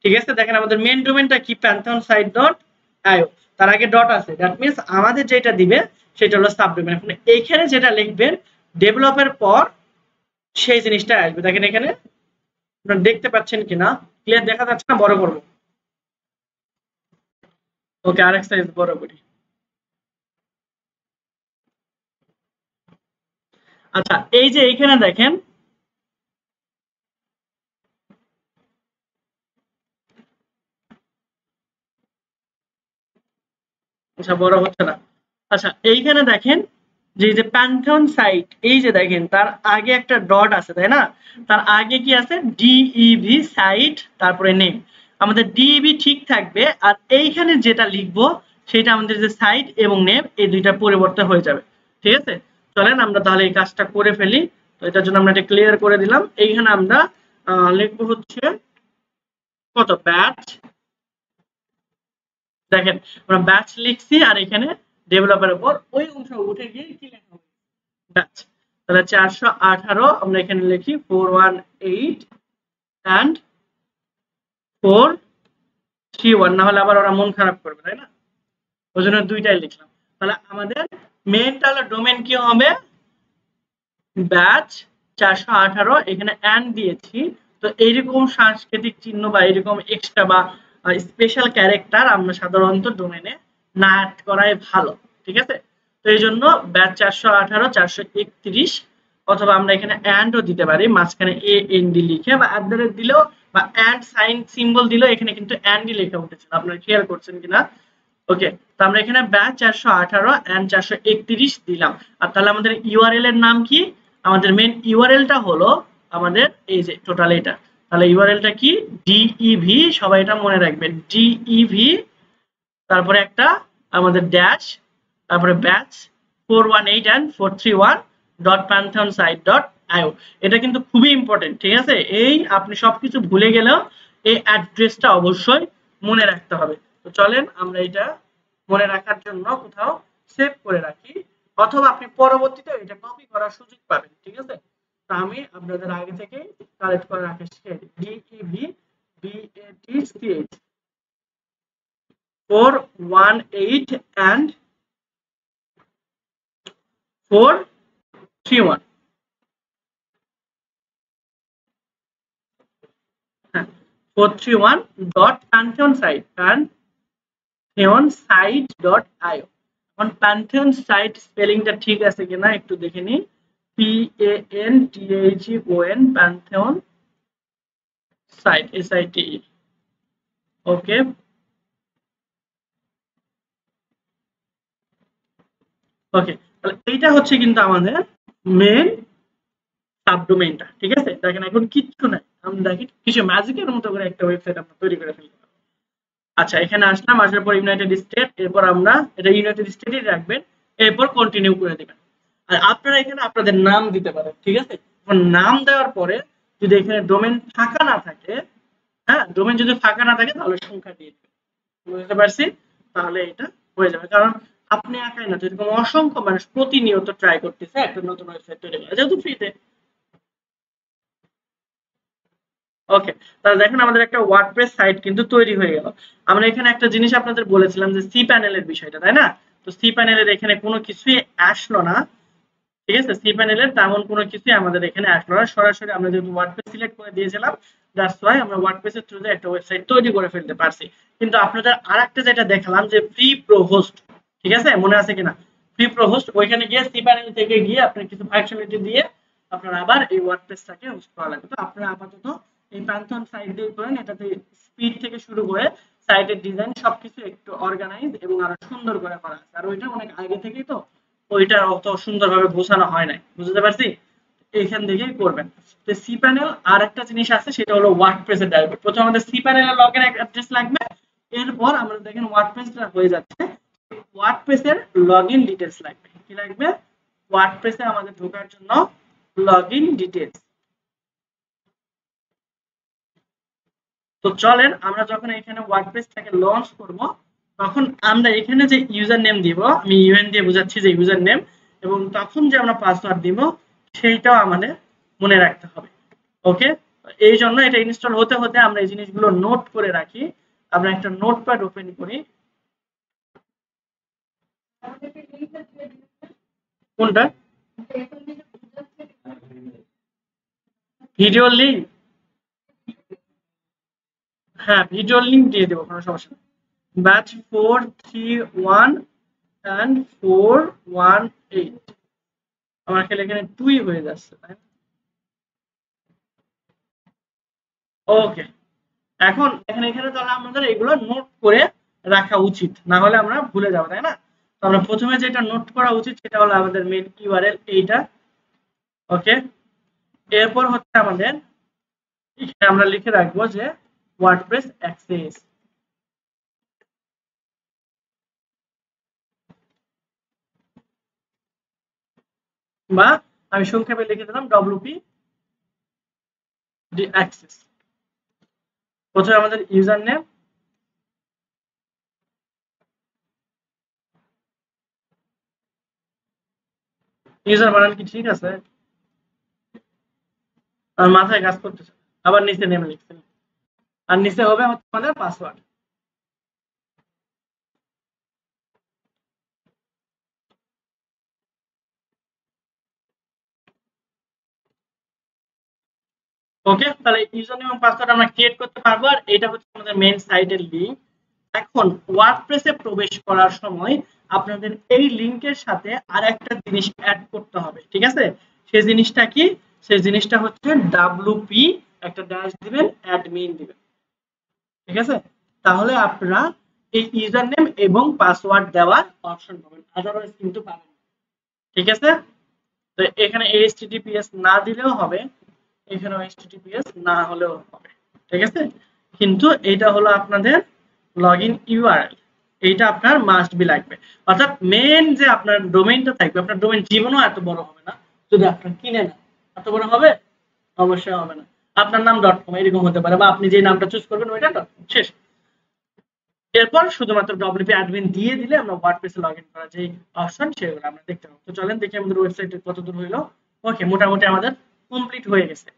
ঠিক আছে। দেখেন আমাদের মেইন ডোমেনটা কি প্যান্থন সাইট ডট আইও, তার আগে ডট আছে, দ্যাট মিন্স আমাদের যেটা দিবে সেটা হলো সাবডোমেন। এখন এইখানে যেটা লিখবেন ডেভেলপের পর সেই জিনিসটা আসবে। দেখেন এখানে আপনারা দেখতে পাচ্ছেন কিনা, ক্লিয়ার দেখা যাচ্ছে না, বড় করব। ওকে, আরেক সাইজ বড় করি। আচ্ছা, এই যে এইখানে দেখেন আচ্ছা বড় হচ্ছে না। আচ্ছা, এইখানে দেখেন যে এই যে প্যান্থন সাইট, এই যে দেখেন তার আগে একটা ডট আছে, তাই না। তার আগে কি আছে ডিইভি সাইট, তারপরে নেম। আমাদের ডিইভি ঠিক থাকবে, আর এইখানে যেটা লিখবো সেটা আমাদের যে সাইট এবং নেম এই দুইটা পরিবর্তন হয়ে যাবে, ঠিক আছে। চলেন আমরা তাহলে এই কাজটা করে ফেলি। তো এটার জন্য আমরা এটা ক্লিয়ার করে দিলাম। এইখানে আমরা লিখবো হচ্ছে কত ব্যাচ, দেখেন আমরা ব্যাচ লিখছি, আর এখানে ডেভেলপের উপর ওই অংশ উঠে গিয়ে কি লেখা হবে ব্যাচ। তাহলে 418 আমরা এখানে লিখি 418 and 431, না হলে আবার ওরা মন খারাপ করবে, তাই না। ওই জন্য দুইটাই লিখলাম। তাহলে আমাদের মেইনটা হলো ডোমেন কি হবে ব্যাচ 418, এখানে এন্ড দিয়েছি। তো এইরকম সাংস্কৃতিক চিহ্ন বা এরকম এক্সট্রা বা স্পেশাল ক্যারেক্টার আমরা সাধারণত ডোমেনে না অ্যাড করাই ভালো, ঠিক আছে। তো এই জন্য ব্যাচ 418 431 অথবা আমরা এখানে এন্ডও দিতে পারি, মাঝখানে এ এন ডি লিখে, বা দিলেও বা এন্ড সাইন সিম্বল দিলেও এখানে কিন্তু এন্ডি লেখা উঠেছিল, আপনারা খেয়াল করছেন কিনা। ওকে, তো আমরা এখানে ব্যাচ 418 এন্ড 431 দিলাম। আর তাহলে আমাদের ইউআরএল এর নাম কি? আমাদের মেন ইউআরএলটা হলো আমাদের এই যে টোটাল এটা। তাহলে ইউআরএলটা কি? ডিইভি, সবাই এটা মনে রাখবেন, ডিইভি, তারপরে একটা আমাদের ড্যাশ, তারপরে ব্যাচ 418 এন্ড 431.pantheonsite.io। এটা কিন্তু খুবই ইম্পর্টেন্ট, ঠিক আছে? এই আপনি সবকিছু ভুলে গেলেও এই অ্যাড্রেসটা অবশ্যই মনে রাখতে হবে। তো চলেন আমরা এটা মনে রাখার জন্য কোথাও সেভ করে রাখি, অথবা আপনি পরবর্তীতে এটা কপি করার সুযোগ পাবেন, ঠিক আছে? তো আমি আপনাদের আগে থেকে কালেক্ট করে রাখি ডিইভি BATCH 418 and 431, হ্যাঁ 431.pantheonsite pantheonsite.io। এখন pantheon site স্পেলিংটা ঠিক আছে কিনা একটু দেখে নিই। PANTHEON pantheon site SITE। ওকে, ওকে, তাহলে এইটা হচ্ছে কিন্তু আমাদের মেন সাবডোমেইনটা, ঠিক আছে? দেখেন এখন কিচ্ছু নাই, আমরা দেখি কিছু ম্যাজিকের মতো করে একটা ওয়েবসাইট আমরা তৈরি করে ফেলতে পারি। আচ্ছা, এখানে আসলাম, আসার পর ইউনাইটেড স্টেট, এরপর আমরা এটা ইউনাইটেড স্টেটই রাখবেন, এরপর কন্টিনিউ করে দিবেন। আর আপনারা এখানে আপনাদের নাম দিতে পারেন, ঠিক আছে? এখন নাম দেওয়ার পরে যদি এখানে ডোমেন ফাঁকা না থাকে, হ্যাঁ ডোমেন যদি ফাঁকা না থাকে তাহলে সংখ্যা দিয়ে দিবেন, বুঝতে পারছি? তাহলে এটা হয়ে যাবে, কারণ আপনি একাই না, এরকম অসংখ্য মানুষ প্রতিনিয়ত ট্রাই করতেছে একটা নতুন ওয়েবসাইট তৈরি করা, যেহেতু ফ্রিতে। ওকে, তাহলে দেখেন আমাদের একটা ওয়ার্ডপ্রেস সাইট কিন্তু তৈরি হয়ে গেল। আমরা এখানে একটা জিনিস আপনাদের বলেছিলাম যে সি প্যানেলের বিষয়টা, তাই না? তো সি প্যানেলের এখানে কোনো কিছুই আসলো না, ঠিক আছে? সি প্যানেলের তেমন কোনো কিছুই আমাদের এখানে আসলো না, সরাসরি আমরা যেহেতু ওয়ার্ডপ্রেস সিলেক্ট করে দিয়েছিলাম, দ্যাটস ওয়াই আমরা ওয়ার্ডপ্রেসের থ্রুতে একটা ওয়েবসাইট তৈরি করে ফেলতে পারছি। কিন্তু আপনাদের আরেকটা যেটা দেখালাম যে ফ্রি প্রো হোস্ট, ঠিক আছে? মনে আছে কিনা? ফ্রি প্রো হোস্ট, ওইখানে গিয়ে সি প্যানেল থেকে গিয়ে আপনি কিছু ফাংশনালিটি দিয়ে আপনার আবার এই ওয়ার্ডপ্রেসটাকে হোস্ট করা লাগবে। তো আপনারা আপাতত এই প্যান্থন সাইট দিয়ে করেন, এটাতে স্পিড থেকে শুরু করে সাইটের ডিজাইন সবকিছু একটু অর্গানাইজ এবং আরো সুন্দর করে করা আছে। আর ওইটা অনেক আগে থেকেই তো ওইটা অত সুন্দরভাবে বোঝানো হয় নাই, বুঝতে পারছি? এইখান থেকেই করবেন। তো সি প্যানেল আর একটা জিনিস আছে, সেটা হলো ওয়ার্ডপ্রেসের ড্রাইভার। প্রথমে আমাদের সি প্যানেলের লগইন অ্যাড্রেস লাগবে, এরপর আমরা দেখেন ওয়ার্ডপ্রেসটা হয়ে যাচ্ছে, ওয়ার্ডপ্রেসের লগইন ডিটেইলস লাগবে। কি লাগবে? ওয়ার্ডপ্রেসে আমাদের ঢোকার জন্য লগইন ডিটেইলস। তো চলেন আমরা যখন এখানে ওয়ার্ডপ্রেসটাকে লঞ্চ করব, তখন আমরা এখানে যে ইউজার নেম দিব, আমি ইউএন দিয়ে বোঝাচ্ছি যে ইউজার নেম, এবং তখন যে আমরা পাসওয়ার্ড দিব সেইটাও আমাদের মনে রাখতে হবে। ওকে, এই জন্য এটা ইনস্টল হতে হতে আমরা এই জিনিসগুলো নোট করে রাখি। আমরা একটা নোটপ্যাড ওপেন করি। কোনটা? Video link? হ্যাঁ, ভিডিও লিংক দিয়ে দেবো, কোনো সমস্যা নেই। ব্যাচ 431 and 418, আমার খেলে এখানে 2 হয়ে যাচ্ছে, তাই না? ওকে, এখন এখানে এখানে তাহলে আমাদের এগুলো নোট করে রাখা উচিত, না হলে আমরা ভুলে যাবো, তাই না? তো আমরা প্রথমে যেটা নোট করা উচিত সেটা হলো আমাদের মেইন ইউআরএল এইটা। ওকে, এরপর হচ্ছে আমাদের এখানে আমরা লিখে রাখবো যে ওয়ার্ডপ্রেস অ্যাক্সেস, বা আমি সংক্ষেপে লিখে দিলাম ডব্লিউপি ডি অ্যাক্সেস। প্রথমে আমাদের ইউজার নেম, ইউজার বানান কি ঠিক আছে? আর মাথায় কাজ করতেছে, আবার নিচে নেম লিখছেন, আর নিচে হবে আমাদের পাসওয়ার্ড। ওকে, তাহলে ইউজার নেম এবং পাসওয়ার্ড আমরা ক্রিয়েট করতে পারবো, আর এটা হচ্ছে আমাদের মেইন সাইটের লিংক। এখন ওয়ার্ডপ্রেসে প্রবেশ করার সময় আপনাদের এই লিংকের সাথে আরেকটা জিনিস অ্যাড করতে হবে, ঠিক আছে? সেই জিনিসটা কি, সেই জিনিসটা হচ্ছে WP একটা ড্যাশ দিবেন, অ্যাডমিন দিবেন। ঠিক আছে, তাহলে আপনারা এই ইউজার নেম এবং পাসওয়ার্ড দেওয়ার অপশন পাবেন, আদারওয়াইজ কিন্তু পাবেন না। ঠিক আছে, তো এখানে https না দিলেও হবে, এখানে https না হলেও হবে। ঠিক আছে, কিন্তু এটা হলো আপনাদের লগইন ইউআরএল, এইটা আপনার মাস্ট বি লাগবে। অর্থাৎ মেইন যে আপনার ডোমেইনটা থাকবে, আপনার ডোমেইন জীবনও এত বড় হবে না যদি আপনার কিনে না। এত বড় হবে? অবশ্যই হবে না। আপনার নাম .com এরকম হতে পারে, বা আপনি যে নামটা চুজ করবেন ওইটা .com, শেষ। এরপর শুধুমাত্র WP অ্যাডমিন দিয়ে দিলে আমরা ওয়ার্ডপ্রেসে লগইন করার যে অপশন সেগুলো আমরা দেখতে পাবো। তো চলেন দেখি আমাদের ওয়েবসাইটে কত দূর হইলো। ওকে, মোটামুটি আমাদের কমপ্লিট হয়ে গেছে।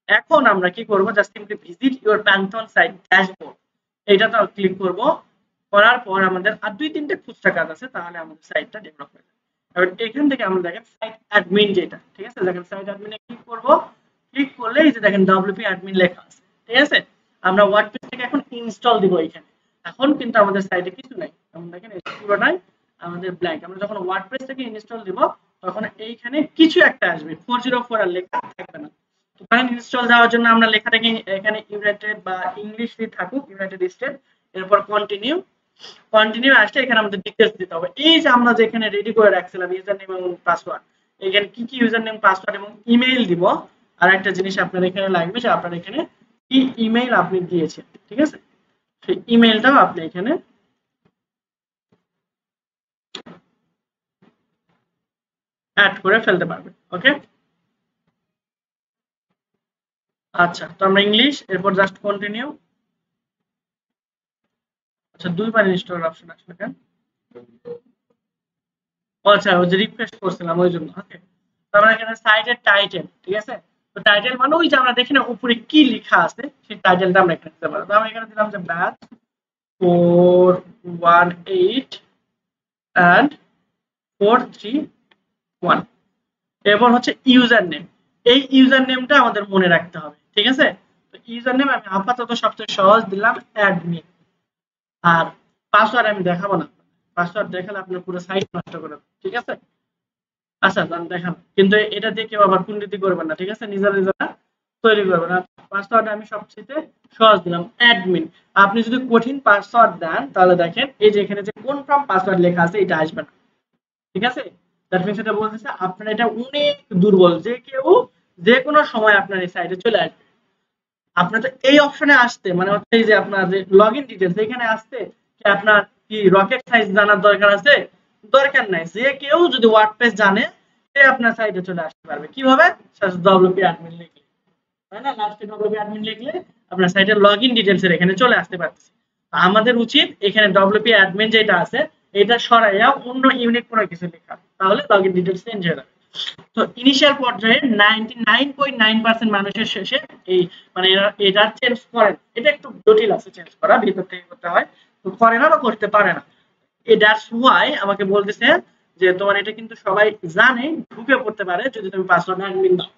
এখন আমরা কি করব, just simply visit your Panthon site dashboard, এইটাতে ক্লিক করব। করার পর আমাদের আর 2-3টে খুচরা কাজ আছে, তাহলে আমাদের সাইটটা ডেভেলপ হয়ে যাবে। এবার এখান থেকে আমরা দেখেন সাইট অ্যাডমিন যেটা, ঠিক আছে, দেখেন সাইট অ্যাডমিনে ক্লিক করব। ক্লিক করলে এই যে দেখেন WP অ্যাডমিন লেখা আছে। ঠিক আছে, আমরা ওয়ার্ডপ্রেস থেকে এখন ইনস্টল দিব এখানে। এখন কিন্তু আমাদের সাইটে কিছু নাই, আমরা দেখেন পুরো নাই, আমাদের ব্ল্যাঙ্ক। আমরা যখন ওয়ার্ডপ্রেস থেকে ইনস্টল দিব তখন এইখানে কিছু একটা আসবে, 404 আর লেখা থাকবে না। তো ফাইল ইনস্টল দেওয়ার জন্য আমরা লেখাটাকে এখানে ইউনাইটেড বা ইংলিশে থাকুক ইউনাইটেড স্টেট, এরপর কন্টিনিউ। কন্টিনিউ আসলে এখানে আমাদের ডিটেইলস দিতে হবে। এই যে আমরা যে এখানে রেডি করে রাখছিলাম ইউজার নেম এবং পাসওয়ার্ড, এখানে কি কি ইউজার নেম পাসওয়ার্ড এবং ইমেইল দিব। আর একটা জিনিস আপনার এখানে লাগবে যে আপনার এখানে কি ইমেইল আপনি দিয়েছেন। ঠিক আছে, সেই ইমেইলটাও আপনি এখানে অ্যাড করে ফেলতে পারবেন। ওকে, আচ্ছা, তো আমরা ইংলিশ, এরপর জাস্ট কন্টিনিউ। আচ্ছা, দুইবার ইনস্টল অপশন আসবে কেন? আচ্ছা, ওই যে রিফ্রেশ করছিলাম ওই জন্য। ওকে, তো আমরা এখানে সাইটের টাইটেল, ঠিক আছে, তো টাইটেল মানে ওই যে আমরা দেখি না উপরে কি লেখা আছে সেই টাইটেলটা আমরা এখানে দিতে পারবো। তো আমি এখানে দিলাম যে ব্যাচ 418 and 431। এরপর হচ্ছে ইউজার নেম, এই ইউজার নেমটা আমাদের মনে রাখতে হবে। ঠিক আছে, তো ইউজার নেম আমি আপাতত সবচেয়ে সহজ দিলাম অ্যাডমিন। আর পাসওয়ার্ড আমি দেখাবো না, পাসওয়ার্ড দেখালে আপনার পুরো সাইট নষ্ট করে দেবে। ঠিক আছে, আচ্ছা দেখান, কিন্তু এটা দিয়ে কেউ আবার কুণ্ঠিত করবেন না। ঠিক আছে, নিজেরা নিজেরা তৈরি করবেন। পাসওয়ার্ড আমি সবচেয়ে সহজ দিলাম অ্যাডমিন। আপনি যদি কঠিন পাসওয়ার্ড দেন তাহলে দেখেন এই যে এখানে যে কনফার্ম পাসওয়ার্ড লেখা আছে এটা আসবে না। ঠিক আছে, দ্যাট মিন্স এটা বলতেছে আপনার এটা অনেক দুর্বল, যে কেউ যে কোনো সময় আপনার এই সাইটে চলে আসবে। আপনার তো এই অপশনে আসতে মানে হচ্ছে এই যে আপনার যে লগইন ডিটেইলস এখানে আসতে কি আপনার কি রকেট সাইজ জানার দরকার আছে? দরকার নাই। যে কেউ যদি ওয়ার্ডপ্রেস জানে সে আপনার সাইটে চলে আসতে পারবে। কিভাবে? WP অ্যাডমিন লিখলে, তাই না? লাস্টে WP অ্যাডমিন লিখলে আপনার সাইটের লগইন ডিটেইলস এর এখানে চলে আসতে পারতেছে। আমাদের উচিত এখানে WP অ্যাডমিন যেটা আছে এটা সরাইয়া অন্য ইউনিক কোনো কিছু লেখা, তাহলে লগইন ডিটেইলস চেঞ্জ হয়ে যাবে। তো ইনিশিয়াল পর্যায়ে 99.9% মানুষের শেষে এই মানে এটা চেঞ্জ করেন। এটা একটু জটিল আছে চেঞ্জ করা, ভিতর থেকে করতে হয়, তো করে না বা করতে পারে না। দ্যাটস ওয়াই আমাকে বলতেছে যে তোমার এটা কিন্তু সবাই জানে, ঢুকে পড়তে পারে যদি তুমি পাসওয়ার্ড অ্যাডমিন দাও।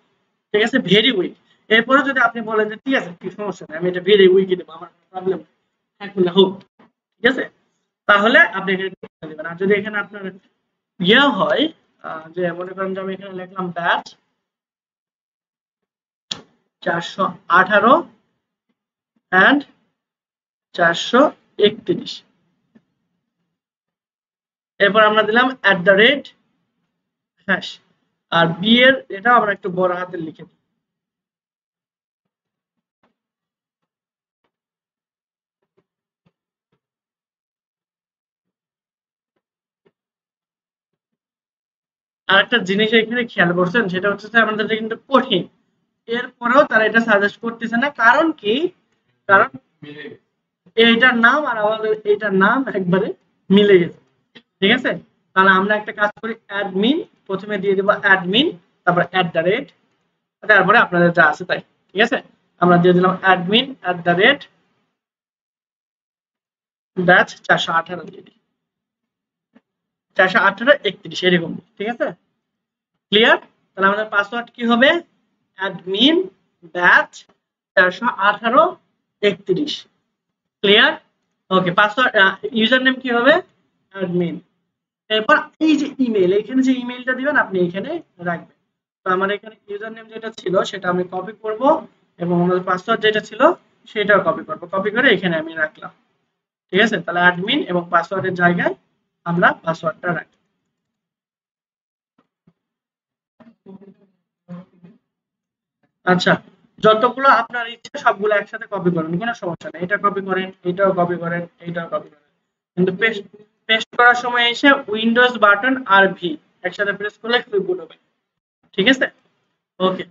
ঠিক আছে, ভেরি উইক। এরপরে যদি আপনি বলেন যে ঠিক আছে কি সমস্যা নেই আমি এটা ভেরি উইকই দেবো, আমার কোনো প্রবলেম নেই, এখন হোক, ঠিক আছে, তাহলে আপনি এখানে দিবেন। আর যদি এখানে আপনার ইয়ে হয় যে মনে করেন যে আমি এখানে লিখলাম ব্যাচ 418 and 431, এরপর আমরা দিলাম @, আর বি এর এটা আমরা একটু বড় হাতে লিখে দিই। আরেকটা জিনিস এখানে খেয়াল করছেন সেটা হচ্ছে যে আমাদের কিন্তু কঠিন, এরপরেও তারা এটা সাজেস্ট করতেছে না। কারণ কি? কারণ এইটার নাম আর আমাদের এইটার নাম একবারে মিলে গেছে। ঠিক আছে, তাহলে আমরা একটা কাজ করি, অ্যাডমিন প্রথমে দিয়ে দেব অ্যাডমিন, তারপর @, তারপরে আপনাদের যা আছে তাই। ঠিক আছে, আমরা দিয়ে দিলাম অ্যাডমিন ব্যাচ 418 দিয়ে দিই, 418 31 এরকম। ঠিক আছে, ক্লিয়ার? তাহলে আমাদের পাসওয়ার্ড কি হবে? Admin batch 418 31। ক্লিয়ার? ওকে, পাসওয়ার্ড ইউজার নেম কি হবে? অ্যাডমিন। এরপর এই যে ইমেল, এখানে যে ইমেলটা দিবেন আপনি এখানে রাখবেন। তো আমার এখানে ইউজার নেম যেটা ছিল সেটা আমি কপি করব এবং আমাদের পাসওয়ার্ড যেটা ছিল সেটাও কপি করব, কপি করে এখানে আমি রাখলাম। ঠিক আছে, তাহলে অ্যাডমিন এবং পাসওয়ার্ডের জায়গায় আমরা পাসওয়ার্ডটা রাখি। আচ্ছা, যতগুলো আপনার ইচ্ছা সবগুলো একসাথে কপি করুন, কোনো সমস্যা নেই। এটা কপি করেন, এটাও কপি করেন, এটাও কপি করেন, কিন্তু পেস্ট পেস্ট করার সময় এসে উইন্ডোজ বাটন আর ভি একসাথে প্রেস করলে ক্লিপবোর্ড হবে। ঠিক আছে, ওকে।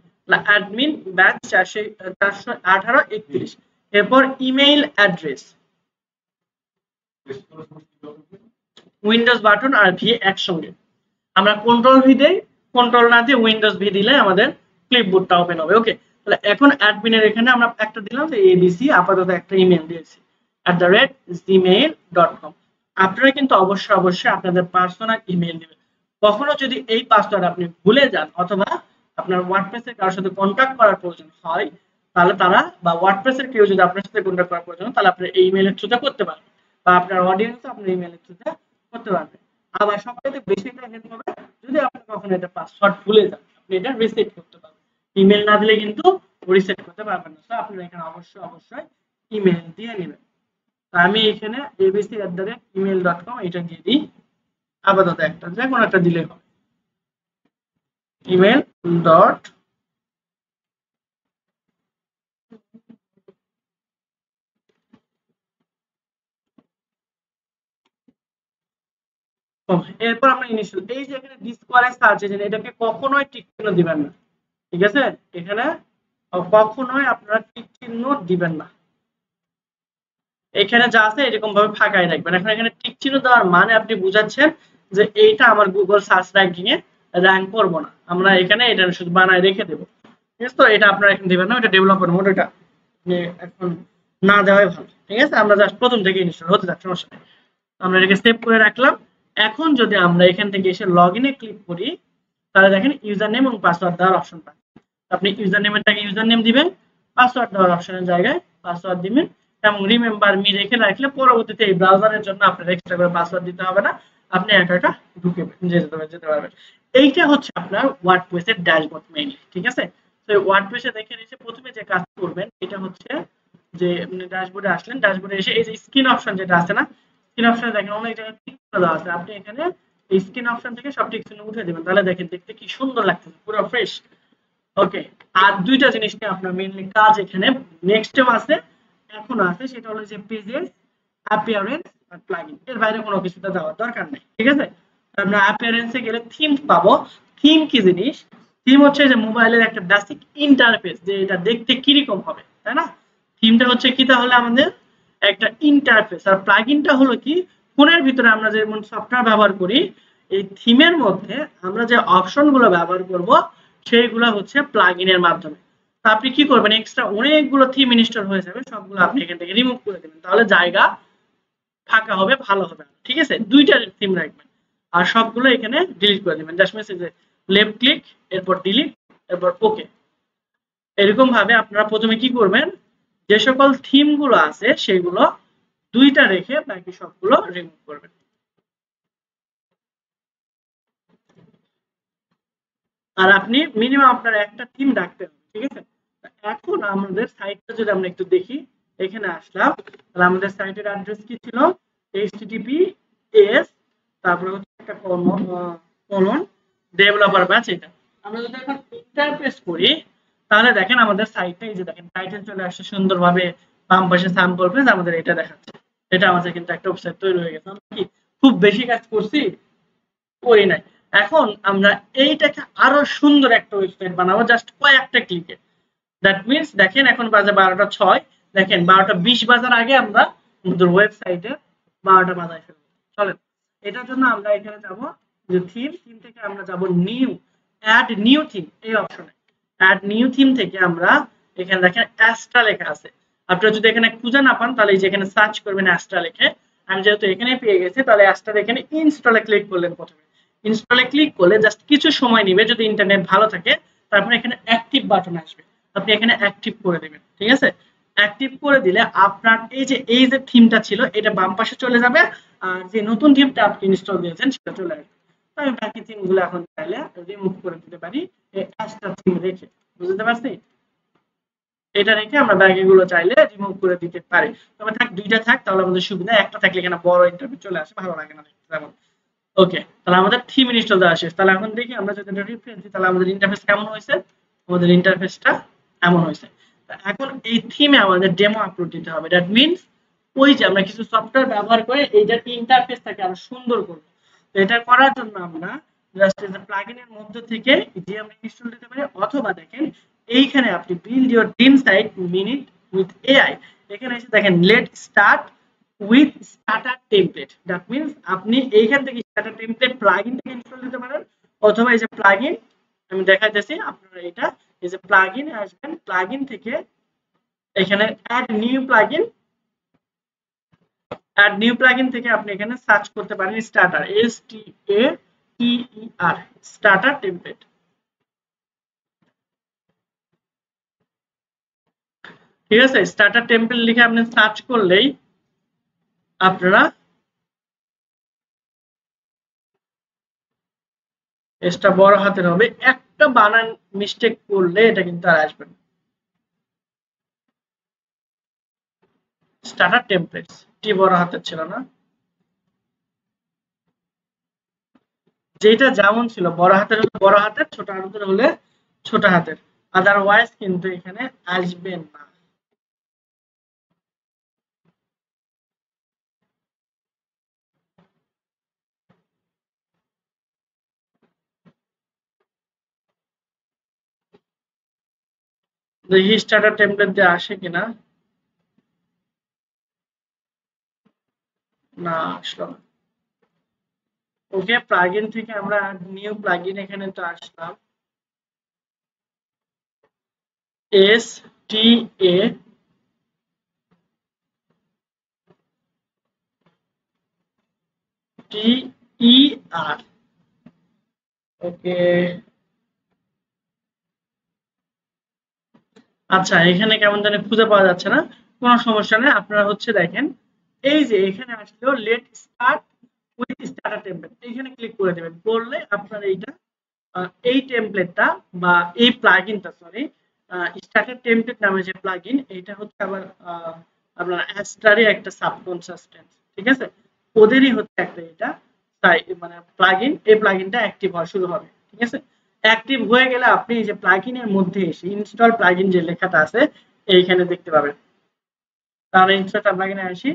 অ্যাডমিন ব্যাচ 418 31, এরপর ইমেইল অ্যাড্রেস, উইন্ডোজ বাটন আর ভি একসঙ্গে। আমরা কন্ট্রোল ভি দেই, কন্ট্রোল না দিয়ে উইন্ডোজ ভি দিলে আমাদের ক্লিপবোর্ডটা ওপেন হবে। ওকে, তাহলে এখন অ্যাডমিনের এখানে আমরা একটা দিলাম যে এবিসি, আপাতত একটা ইমেল দিয়েছি @gmail.com। আপনারা কিন্তু অবশ্যই আপনাদের পার্সোনাল ইমেল দিবেন। কখনো যদি এই পাসওয়ার্ড আপনি ভুলে যান অথবা আপনার ওয়ার্ডপ্রেসের কারোর সাথে কন্ট্যাক্ট করার প্রয়োজন হয়, তাহলে তারা বা ওয়ার্ডপ্রেসের কেউ যদি আপনার সাথে কন্ট্যাক্ট করার প্রয়োজন হয়, তাহলে আপনি এই ইমেলের থ্রুতে করতে পারবেন বা আপনার অডিয়েন্স আপনার ইমেলের থ্রুতে করতে পারবে। আবার সবথেকে বেশি হেল্প হবে যদি আপনি কখনো এটা পাসওয়ার্ড ভুলে যান, আপনি এটা রিসেট করতে পারবেন। ইমেল না দিলে কিন্তু রিসেট করতে পারবেন না। সো আপনারা এখানে অবশ্যই ইমেল দিয়ে নেবেন। আমি এখানে abc@email.com এটা দিয়ে দিই, আপাতত একটা যে কোনো একটা দিলে হবে, ইমেল ডট এরপর আমরা ইনিশিয়াল, এই যে এখানে ডিসকোয়ারেজ সার্চ ইঞ্জিন, এটাকে কখনোই টিক চিহ্ন দিবেন না। ঠিক আছে, এখানে কখনোই আপনারা টিক চিহ্ন দিবেন না। এখানে যা আছে এরকম ভাবে ফাঁকাই রাখবেন। এখন এখানে টিক চিহ্ন দেওয়ার মানে আপনি বুঝাচ্ছেন যে এইটা আমার গুগল সার্চ র‍্যাঙ্কিং এ র‍্যাঙ্ক করব না, আমরা এখানে এটা শুধু বানায় রেখে দেব। ঠিক আছে, তো এটা আপনারা এখন দিবেন না, এটা ডেভেলপার মোড, এটা এখন না দেওয়াই ভালো। ঠিক আছে, আমরা জাস্ট প্রথম থেকে ইনস্টল হতে যাচ্ছে, সমস্যা নেই। আমরা এটাকে সেভ করে রাখলাম। এখন যদি আমরা এখান থেকে এসে লগইনে ক্লিক করি, তাহলে দেখেন ইউজার নেম এবং পাসওয়ার্ড দেওয়ার অপশন পাবেন। আপনি ইউজার নেমের জায়গায় ইউজার নেম দিবেন, পাসওয়ার্ড দেওয়ার অপশনের জায়গায় পাসওয়ার্ড দিবেন এবং রিমেম্বার মি রেখে রাখলে পরবর্তীতে এই ব্রাউজারের জন্য আপনার এক্সট্রা করে পাসওয়ার্ড দিতে হবে না, আপনি একা একা ঢুকে যেতে পারবেন। এইটা হচ্ছে আপনার ওয়ার্ডপ্রেসের ড্যাশবোর্ড মেইনলি। ঠিক আছে, তো ওয়ার্ডপ্রেসে দেখে এসে প্রথমে যে কাজ করবেন এটা হচ্ছে যে ড্যাশবোর্ডে আসলেন, ড্যাশবোর্ডে এসে এই যে স্ক্রিন অপশন যেটা আছে না, স্ক্রিন অপশনে দেখেন অনেক জায়গায় টিক করা আছে, আপনি এখানে এই স্ক্রিন অপশন থেকে সব টিক চিহ্ন উঠিয়ে দিবেন, তাহলে দেখেন দেখতে কি সুন্দর লাগতেছে, পুরো ফ্রেশ। ওকে, আর দুইটা জিনিস নিয়ে আপনার মেইনলি কাজ এখানে নেক্সটেও আছে, এখন আছে, সেটা হলো যে পেজেস, অ্যাপিয়ারেন্স আর প্লাগইন। এর বাইরে কোনো কিছুতে যাওয়ার দরকার নেই। ঠিক আছে, আমরা অ্যাপিয়ারেন্সে গেলে থিম পাবো। থিম কি জিনিস? থিম হচ্ছে যে মোবাইলের একটা বেসিক ইন্টারফেস, যে এটা দেখতে কি রকম হবে, তাই না? থিমটা হচ্ছে কি, তাহলে আমাদের একটা ইন্টারফেস। আর প্লাগইনটা হলো কি, ফোনের ভিতরে আমরা যেমন সফটওয়্যার ব্যবহার করি, এই থিমের মধ্যে আমরা যে অপশনগুলো ব্যবহার করব সেইগুলো হচ্ছে প্লাগইনের মাধ্যমে। তো আপনি কি করবেন, এক্সট্রা অনেকগুলো থিম ইনস্টল হয়ে যাবে, সবগুলো আপনি এখান থেকে রিমুভ করে দেবেন, তাহলে জায়গা ফাঁকা হবে, ভালো হবে। ঠিক আছে, দুইটা থিম রাখবেন আর সবগুলো এখানে ডিলিট করে দিবেন, জাস্ট মেসেজে লেফট ক্লিক, এরপর ডিলিট, এরপর ওকে। এরকম ভাবে আপনারা প্রথমে কি করবেন, যে সকল থিম গুলো আছে সেগুলো দুইটা রেখে বাকি সবগুলো রিমুভ করবেন। আর আপনি মিনিমাম আপনার একটা থিম রাখতে হবে। ঠিক আছে, এখন আমাদের সাইটটা যদি আমরা একটু দেখি, এখানে আসলাম, তাহলে আমাদের সাইটের অ্যাড্রেস কি ছিল, https তারপরে হচ্ছে একটা কলন ডেভেলপার ব্যাচ। এটা আমরা যদি এখন ইন্টারফেস করি, তাহলে দেখেন আমাদের সাইটে এই যে দেখেন টাইটেল চলে আসছে সুন্দরভাবে, বাম পাশে স্যাম্পল পেজ আমাদের এটা দেখাচ্ছে। এটা আমাদের কিন্তু একটা ওয়েবসাইট তৈরি হয়ে গেছে। আমরা কি খুব বেশি কাজ করছি? করি নাই। এখন আমরা এইটাকে আরো সুন্দর একটা ওয়েবসাইট বানাবো জাস্ট কয়েকটা ক্লিকে। দ্যাট মিন্স দেখেন এখন বাজে 12টা 6, দেখেন 12টা 20 বাজার আগে আমরা আমাদের ওয়েবসাইটে 12টা বাজায় ফেলবো। চলেন, এটার জন্য আমরা এখানে যাব যে থিম থেকে আমরা যাব নিউ, অ্যাড নিউ থিম, এই অপশনে অ্যাড নিউ থিম থেকে আমরা এখানে দেখেন অ্যাস্ট্রা লেখা আছে। আপনারা যদি এখানে খুঁজে না পান তাহলে এই যে এখানে সার্চ করবেন অ্যাস্ট্রা লিখে। আমি যেহেতু এখানে পেয়ে গেছি তাহলে অ্যাস্ট্রা এখানে ইনস্টলে ক্লিক করলেন। প্রথমে ইনস্টলে ক্লিক করলে জাস্ট কিছু সময় নেবে, যদি ইন্টারনেট ভালো থাকে। তারপরে এখানে অ্যাক্টিভ বাটন আসবে, আপনি এখানে অ্যাক্টিভ করে দিবেন। ঠিক আছে, অ্যাক্টিভ করে দিলে আপনার এই যে থিমটা ছিল এটা বাম পাশে চলে যাবে, আর যে নতুন থিমটা আপনি ইনস্টল দিয়েছেন সেটা চলে আসবে। তো আমি বাকি থিমগুলো এখন চাইলে রিমুভ করে দিতে পারি এই অ্যাশটা থিম রেখে। বুঝতে পারছি? এটা রেখে আমরা বাকিগুলো চাইলে রিমুভ করে দিতে পারি। তবে থাক, দুইটা থাক, তাহলে আমাদের সুবিধা। একটা থাকলে এখানে বড় ইন্টারভিউ চলে আসে, ভালো লাগে না দেখতে তেমন। ওকে, তাহলে আমাদের থিম ইনস্টল দেওয়া শেষ। তাহলে এখন দেখি আমরা যদি এটা রিফ্রেশ দিই তাহলে আমাদের ইন্টারফেস কেমন হয়েছে। আমাদের ইন্টারফেসটা এমন হয়েছে। এখন এই থিমে আমাদের ডেমো আপলোড দিতে হবে। দ্যাট মিন্স ওই যে আমরা কিছু সফটওয়্যার ব্যবহার করে এইটার ইন্টারফেসটাকে আরো সুন্দর করব। তো এটা করার জন্য আমরা জাস্ট এই যে প্লাগইনের মধ্যে থেকে যে আমরা ইনস্টল দিতে পারি, অথবা দেখেন এইখানে আপনি build your dream site minute with AI, এখানে এসে দেখেন let start with starter template. That means আপনি এইখান থেকে স্টার্টার টেমপ্লেট প্লাগইন থেকে ইনস্টল দিতে পারেন, অথবা এই যে প্লাগইন আমি দেখাইতেছি আপনারা, এটা এই যে প্লাগইন আসবেন, প্লাগইন থেকে এখানে add new plugin, add new plugin থেকে আপনি এখানে সার্চ করতে পারেন starter, S T A T E R, starter template. ঠিক আছে, স্টার্টার টেমপ্লেট লিখে আপনি সার্চ করলেই আপনারা এসটা বড় হাতের হবে, একটা বানান মিস্টেক করলে এটা কিন্তু আর আসবে না। স্টার্টার টেমপ্লেটস টি বড় হাতের ছিল না, যেটা যেমন ছিল বড় হাতের হলে বড় হাতের, ছোট হাতের হলে ছোট হাতের, আদারওয়াইজ কিন্তু এখানে আসবে না। দেখি স্টার্টার টেমপ্লেট দিয়ে আসে কিনা। না, আসলো না। ওকে, প্লাগইন থেকে আমরা নিউ প্লাগইন এখানে তো আসলাম, S T A T E আর। ওকে, আচ্ছা এখানে কেমন জানি খুঁজে পাওয়া যাচ্ছে না, কোনো সমস্যা নেই। আপনারা হচ্ছে দেখেন এই যে এখানে আসলেও late start with starter template, এখানে ক্লিক করে দেবেন, করলে আপনার এইটা এই টেমপ্লেটটা বা এই প্লাগইনটা, সরি, স্টার্টার টেমপ্লেট নামে যে প্লাগইন, এটা হচ্ছে আবার আপনার অ্যাস্টারই একটা সাবকনসিস্টেন্স। ঠিক আছে, ওদেরই হচ্ছে একটা এটা তাই মানে প্লাগইন, এই প্লাগইনটা অ্যাক্টিভ হওয়া শুরু হবে। ঠিক আছে, অ্যাক্টিভ হয়ে গেলে আপনি এই যে প্লাগইনের মধ্যে এসে ইনস্টল প্লাগইন যে লেখাটা আছে এইখানে দেখতে পাবেন। তাহলে ইনস্টল প্লাগইনে আসি,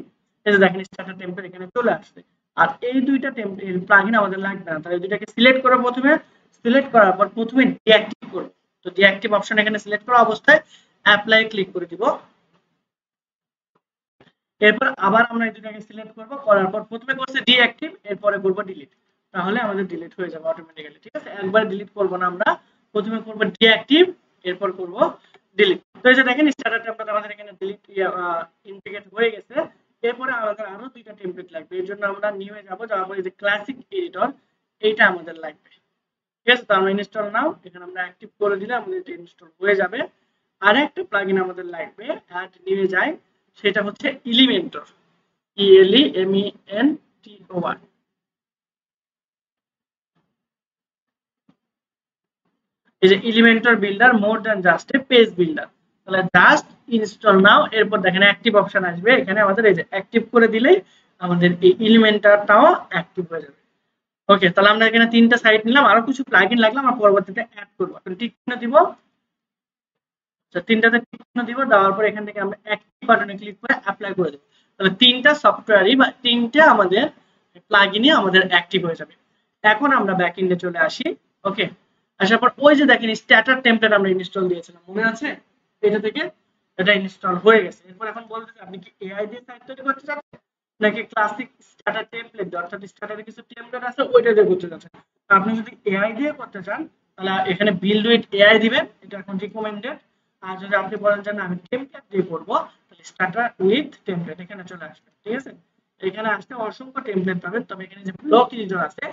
এই যে দেখেন স্টার্টার টেমপ্লেট এখানে চলে আসছে। আর এই দুইটা টেমপ্লেট প্লাগইন আমাদের লাগবে না, তাহলে দুইটাকে সিলেক্ট করে প্রথমে, সিলেক্ট করার পর প্রথমে ডিঅ্যাক্টিভ করব। তো ডিঅ্যাক্টিভ অপশন এখানে সিলেক্ট করা অবস্থায় অ্যাপ্লাই ক্লিক করে দিব। এরপর আবার আমরা এই দুটাকে সিলেক্ট করব, করার পর প্রথমে করছে ডিঅ্যাক্টিভ, এরপরে করব ডিলিট, তাহলে আমাদের ডিলিট হয়ে যাবে অটোমেটিক্যালি। ঠিক আছে, একবার ডিলিট করব না আমরা, প্রথমে করব ডিঅ্যাক্টিভ, এরপর করব ডিলিট। তো এই যে দেখেন স্টার্টার টেমপ্লেট আমাদের এখানে ডিলিট ইন্টিগ্রেট হয়ে গেছে। এরপরে আমাদের আরো দুইটা টেমপ্লেট লাগবে, এর জন্য আমরা নিউ এ যাব, যাওয়ার পরে যে ক্লাসিক এডিটর এইটা আমাদের লাগবে। ঠিক আছে, তো আমরা ইনস্টল নাও এখানে আমরা অ্যাক্টিভ করে দিলে আমাদের এটা ইনস্টল হয়ে যাবে। আর একটা প্লাগইন আমাদের লাগবে, অ্যাড নিউ এ যাই, সেটা হচ্ছে এলিমেন্টর, ELEMENTOR। এই যে Elementor builder more than just a page builder, তাহলে জাস্ট ইনস্টল নাও, এরপর দেখেন অ্যাক্টিভ অপশন আসবে, এখানে আমাদের এই যে অ্যাক্টিভ করে দিলেই আমাদের এই এলিমেন্টরটাও অ্যাক্টিভ হয়ে যাবে। ওকে, তাহলে আমরা এখানে তিনটা সাইট নিলাম, আরো কিছু প্লাগইন লাগলে আমরা পরবর্তীতে অ্যাড করব। এখন টিক চিহ্ন দিব, তিনটাতে টিক চিহ্ন দিব, দেওয়ার পর এখান থেকে আমরা অ্যাক্টিভ বাটনে ক্লিক করে অ্যাপ্লাই করে দেব। তাহলে তিনটা সফটওয়্যারই বা তিনটা আমাদের প্লাগইনই আমাদের অ্যাক্টিভ হয়ে যাবে। এখন আমরা ব্যাকএন্ডে চলে আসি। ওকে, আসার পর ওই যে দেখেন স্টার্টার টেমপ্লেট আমরা ইনস্টল দিয়েছিলাম, মনে আছে? এটা থেকে এটা ইনস্টল হয়ে গেছে। এরপর এখন বলতেছে আপনি কি এআই দিয়ে সাইট তৈরি করতে চাচ্ছেন নাকি ক্লাসিক স্টার্টার টেমপ্লেট, অর্থাৎ স্টার্টারের কিছু টেমপ্লেট আছে ওইটা দিয়ে করতে চাচ্ছেন। আপনি যদি এআই দিয়ে করতে চান তাহলে এখানে বিল্ড উইথ এআই দিবেন, এটা এখন রিকমেন্ডেড। আর যদি আপনি বলেন যে না আমি টেমপ্লেট দিয়ে করব, তাহলে স্টার্টার উইথ টেমপ্লেট এখানে চলে আসবে। ঠিক আছে, এখানে আসতে অসংখ্য টেমপ্লেট পাবেন, তবে এখানে যে ব্লক এডিটর আছে,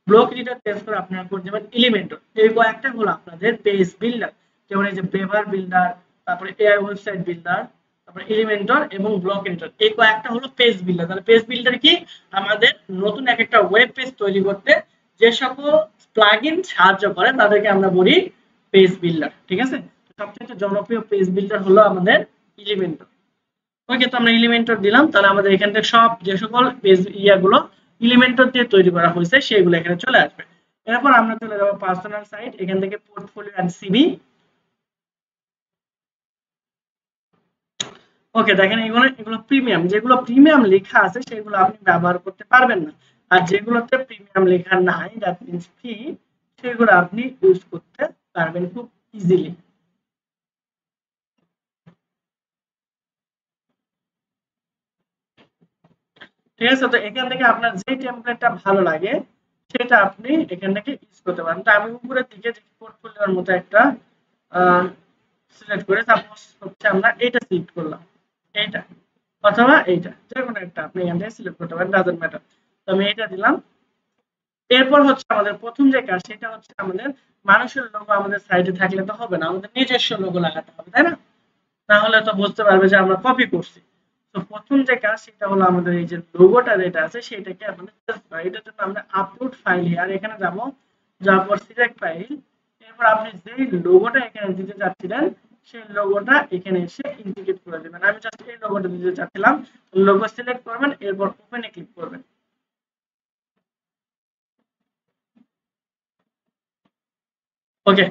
ব্লক এডিটর চেঞ্জ করে আপনারা করে দেবেন এলিমেন্টর। এই কয়েকটা হলো আপনাদের পেজ বিল্ডার, যেমন এই যে ব্রেভার বিল্ডার, তারপরে এআই ওয়েবসাইট বিল্ডার, তারপরে এলিমেন্টর এবং ব্লক এডিটর, এই কয়েকটা হলো পেজ বিল্ডার। তাহলে পেজ বিল্ডার কি? আমাদের নতুন এক একটা ওয়েব পেজ তৈরি করতে যে সকল প্লাগইন সাহায্য করে তাদেরকে আমরা বলি পেজ বিল্ডার। ঠিক আছে, সবচেয়ে জনপ্রিয় পেজ বিল্ডার হলো আমাদের এলিমেন্টর। ওকে, তো আমরা এলিমেন্টর দিলাম, তাহলে আমাদের এখান থেকে সব যে সকল পেজ ইয়াগুলো এলিমেন্টর দিয়ে তৈরি করা হয়েছে সেগুলো এখানে চলে আসবে। এরপর আমরা চলে যাব পার্সোনাল সাইট, এখান থেকে পোর্টফোলিও এন্ড সিভি। ওকে, দেখেন এগুলো প্রিমিয়াম, যেগুলো প্রিমিয়াম লেখা আছে সেগুলো আপনি ব্যবহার করতে পারবেন না, আর যেগুলোতে প্রিমিয়াম লেখা নাই দ্যাট মিন্স ফ্রি, সেগুলো আপনি ইউজ করতে পারবেন খুব ইজিলি। ঠিক আছে, তো এখান থেকে আপনার যে টেমপ্লেটটা ভালো লাগে সেটা আপনি এখান থেকে ইউজ করতে পারেন। তো আমি উপরের দিকে যে পোর্টফোলিওর মতো একটা সিলেক্ট করে সাপোজ হচ্ছে আমরা এটা সিলেক্ট করলাম, এইটা অথবা এইটা, যে কোনো একটা আপনি এখান থেকে সিলেক্ট করতে পারেন, ডাজন্ট ম্যাটার। তো আমি এটা দিলাম। এরপর হচ্ছে আমাদের প্রথম যে কাজ সেটা হচ্ছে আমাদের মানুষের লোগো আমাদের সাইডে থাকলে তো হবে না, আমাদের নিজস্ব লোগো লাগাতে হবে, তাই না? না হলে তো বুঝতে পারবে যে আমরা কপি করছি। তো প্রথম যে কাজ সেটা হলো আমাদের এই যে লোগোটা যেটা আছে সেটাকে আমাদের চেঞ্জ করা। এটার জন্য আমরা আপলোড ফাইল আর এখানে যাব, যাওয়ার পর সিলেক্ট ফাইল, এরপর আপনি যেই লোগোটা এখানে দিতে চাচ্ছিলেন সেই লোগোটা এখানে এসে ইন্টিগ্রেট করে দেবেন। আমি জাস্ট এই লোগোটা দিতে চাচ্ছিলাম, লোগো সিলেক্ট করবেন, এরপর ওপেনে ক্লিক করবেন। ওকে,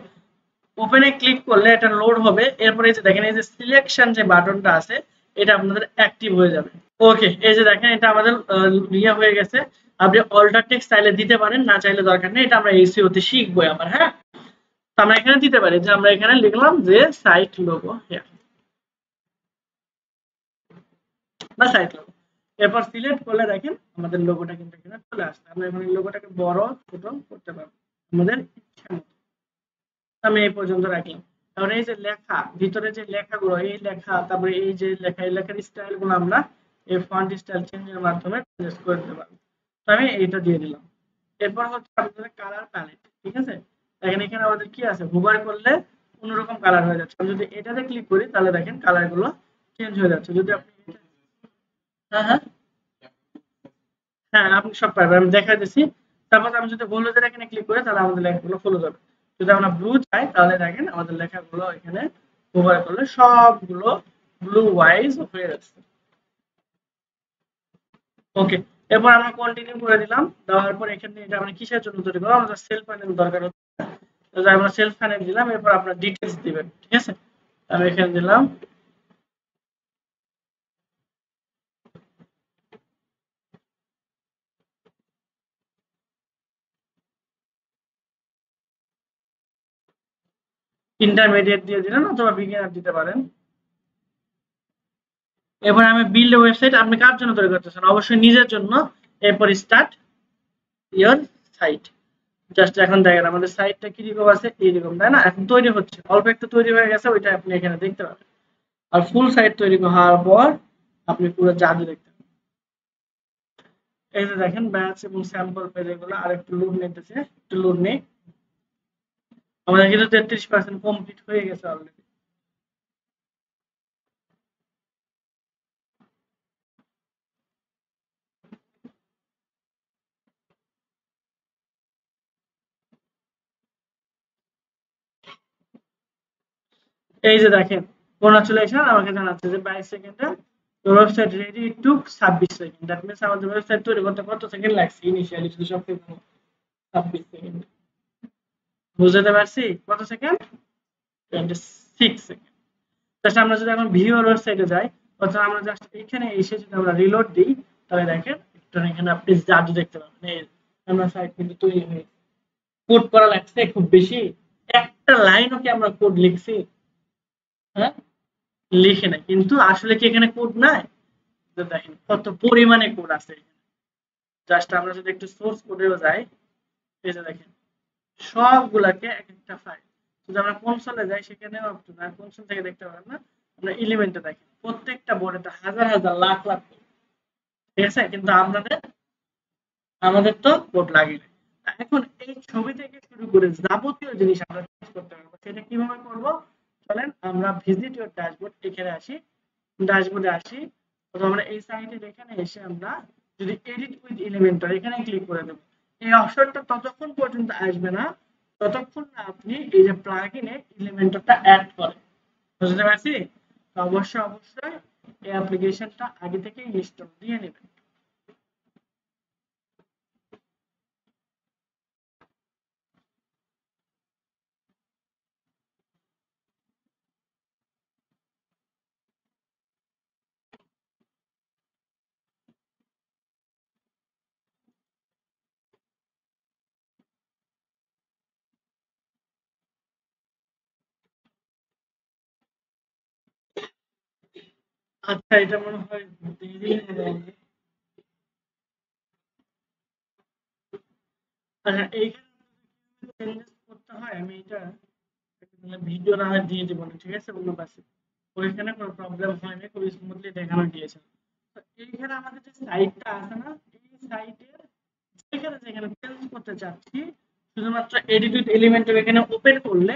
ওপেনে ক্লিক করলে এটা লোড হবে। এরপরে এই যে দেখেন এই যে সিলেকশন যে বাটনটা আছে এটা আপনাদের অ্যাক্টিভ হয়ে যাবে। ওকে, এই যে দেখেন এটা আমাদের ইয়ে হয়ে গেছে। আপনি অল্টার টেক্সট চাইলে দিতে পারেন, না চাইলে দরকার নেই, এটা আমরা এসইও তে শিখবো আবার। হ্যাঁ, তো আমরা এখানে দিতে পারি যে আমরা এখানে লিখলাম যে সাইট লোগো বা সাইট লোগো। এরপর সিলেক্ট করলে দেখেন আমাদের লোগোটা কিন্তু এখানে চলে আসছে। আমরা এখন এই লোগোটাকে বড় ছোট করতে পারবো আমাদের ইচ্ছা মতো। আমি এই পর্যন্ত রাখলাম। তাহলে এই যে লেখা ভিতরে যে লেখাগুলো, এই লেখা, তারপরে এই যে লেখা, এই লেখার স্টাইলগুলো আমরা এই ফন্ট স্টাইল চেঞ্জের মাধ্যমে চেঞ্জ করে দিতে পারবো। তো আমি এইটা দিয়ে দিলাম। এরপর হচ্ছে আমাদের কালার প্যালেট। ঠিক আছে, দেখেন এখানে আমাদের কি আছে, হোভার করলে অন্যরকম কালার হয়ে যাচ্ছে। আমি যদি এটাতে ক্লিক করি তাহলে দেখেন কালারগুলো চেঞ্জ হয়ে যাচ্ছে। যদি আপনি হ্যাঁ হ্যাঁ হ্যাঁ, আপনি সব পারবেন, আমি দেখাই দিচ্ছি। তারপর আমি যদি হলুদের এখানে ক্লিক করি তাহলে আমাদের লেখাগুলো ফুলে যাবে। যদি আমরা ব্লু চাই তাহলে দেখেন আমাদের লেখাগুলো এখানে হোভার করলে সবগুলো ব্লু ওয়াইজ হয়ে যাচ্ছে। ওকে, এরপর আমরা কন্টিনিউ করে দিলাম। দেওয়ার পর এখানে এটা আমরা কিসের জন্য তৈরি করব, আমাদের সেলফ প্যানেল দরকার হচ্ছে। তো আমরা সেলফ প্যানেল দিলাম, এরপর আপনার ডিটেইলস দিবেন। ঠিক আছে, আমি এখানে দিলাম ইন্টারমিডিয়েট দিয়ে দিলেন অথবা বিগিনার দিতে পারেন। এরপর আমি বিল্ড ওয়েবসাইট, আপনি কার জন্য তৈরি করতেছেন? অবশ্যই নিজের জন্য। এরপর স্টার্ট ইওর সাইট। জাস্ট এখন দেখেন আমাদের সাইটটা কিরকম আছে, এইরকম, তাই না? এখন তৈরি হচ্ছে, অল্প একটু তৈরি হয়ে গেছে, ওইটা আপনি এখানে দেখতে পাবেন। আর ফুল সাইট তৈরি হওয়ার পর আপনি পুরো জাদু দেখতে পাবেন। এই যে দেখেন ব্যাচ এবং স্যাম্পল পেজ, এগুলো আর একটু লোড নিতেছে, একটু লোড নেই। আমাদের কিন্তু 33% কমপ্লিট হয়ে গেছে অলরেডি। এই যে দেখেন কংগ্রাচুলেশন, আমাকে জানাচ্ছে যে 22 সেকেন্ডে website ready, to 26 second. That means আমাদের ওয়েবসাইট তৈরি করতে কত সেকেন্ড লাগছে ইনিশিয়ালি, যদি সব কিছু 26 সেকেন্ড। বুঝতে পারছি কত সেকেন্ড? 26 সেকেন্ড। জাস্ট আমরা যদি এখন ভিউ ওয়েবসাইটে যাই, অথবা আমরা জাস্ট এখানে এসে যদি আমরা রিলোড দিই তাহলে দেখেন একটু এখানে আপনি জাদু দেখতে পাবেন। এই আমরা সাইট কিন্তু তৈরি হয়ে কোড করা লাগছে খুব বেশি, একটা লাইনও কি আমরা কোড লিখছি? হ্যাঁ, লিখে নাই, কিন্তু আসলে কি এখানে কোড নাই? তো দেখেন কত পরিমাণে কোড আছে। জাস্ট আমরা যদি একটু সোর্স কোডেও যাই, এই যে দেখেন সবগুলাকে এক একটা ফাইল। যদি আমরা কনসোলে যাই সেখানেও আপনারা কনসোল থেকে দেখতে পারেন না, আমরা এলিমেন্টে দেখেন প্রত্যেকটা বোর্ডে হাজার হাজার লাখ লাখ code, ঠিক আছে? কিন্তু আমাদের তো কোড লাগে না। এখন এই ছবি থেকে শুরু করে যাবতীয় জিনিস আমরা চেঞ্জ করতে পারবো। সেটা কিভাবে করব? চলেন আমরা ভিজিট ইওর ড্যাশবোর্ড এখানে আসি, ড্যাশবোর্ডে আসি, অথবা আমরা এই সাইটের এখানে এসে আমরা যদি এডিট উইথ এলিমেন্টর এখানে ক্লিক করে দেব, এই অপশনটা ততক্ষণ পর্যন্ত আসবে না ততক্ষণ না আপনি এই যে প্লাগইনে এলিমেন্টরটা অ্যাড করেন। বুঝতে পারছি? তো অবশ্যই এই অ্যাপ্লিকেশনটা আগে থেকে ইনস্টল দিয়ে নেবেন। আচ্ছা, এটা মনে হয় দেরি হলো আমাদের। আচ্ছা, এইখানে চেঞ্জেস করতে হয়, আমি এটা ভিডিও না হয় দিয়ে দেবো না, ঠিক আছে, অন্য পাশে। ওইখানে কোনো প্রবলেম হয় না, খুব স্মুথলি দেখানো গিয়েছে। তো এইখানে আমাদের যে সাইটটা আছে না, এই সাইটের যেখানে যেখানে চেঞ্জ করতে চাচ্ছি শুধুমাত্র এডিট উইথ এলিমেন্টর এখানে ওপেন করলে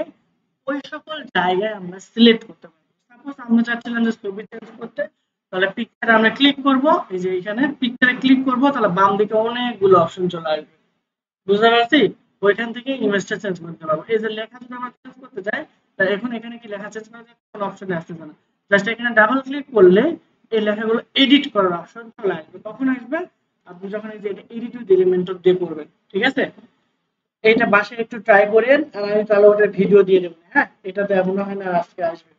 ওই সকল জায়গায় আমরা সিলেক্ট করতে পারবো। সাপোজ আমরা চাচ্ছিলাম যে ছবি চেঞ্জ করতে, তাহলে পিকচারে আমরা ক্লিক করব, এই যে এখানে পিকচারে ক্লিক করব, তাহলে বাম দিকে অনেকগুলো অপশন চলে আসবে। বুঝতে পারছি? ওইখান থেকে ইমেজটা চেঞ্জ করতে পারবো। এই যে লেখা যদি আমরা চেঞ্জ করতে চাই, তাহলে এখন এখানে কি লেখা চেঞ্জ করা যায়, কোন অপশনে আসতেছে না। জাস্ট এখানে ডাবল ক্লিক করলে এই লেখাগুলো এডিট করার অপশন চলে আসবে। কখন আসবে? আপনি যখন এই যে এটা এডিট উইথ এলিমেন্টর দিয়ে করবেন, ঠিক আছে? এইটা বাসায় একটু ট্রাই করেন, আর আমি তাহলে ওটা ভিডিও দিয়ে দেবো। হ্যাঁ, এটা তো এমন হয় না আজকে আসবে।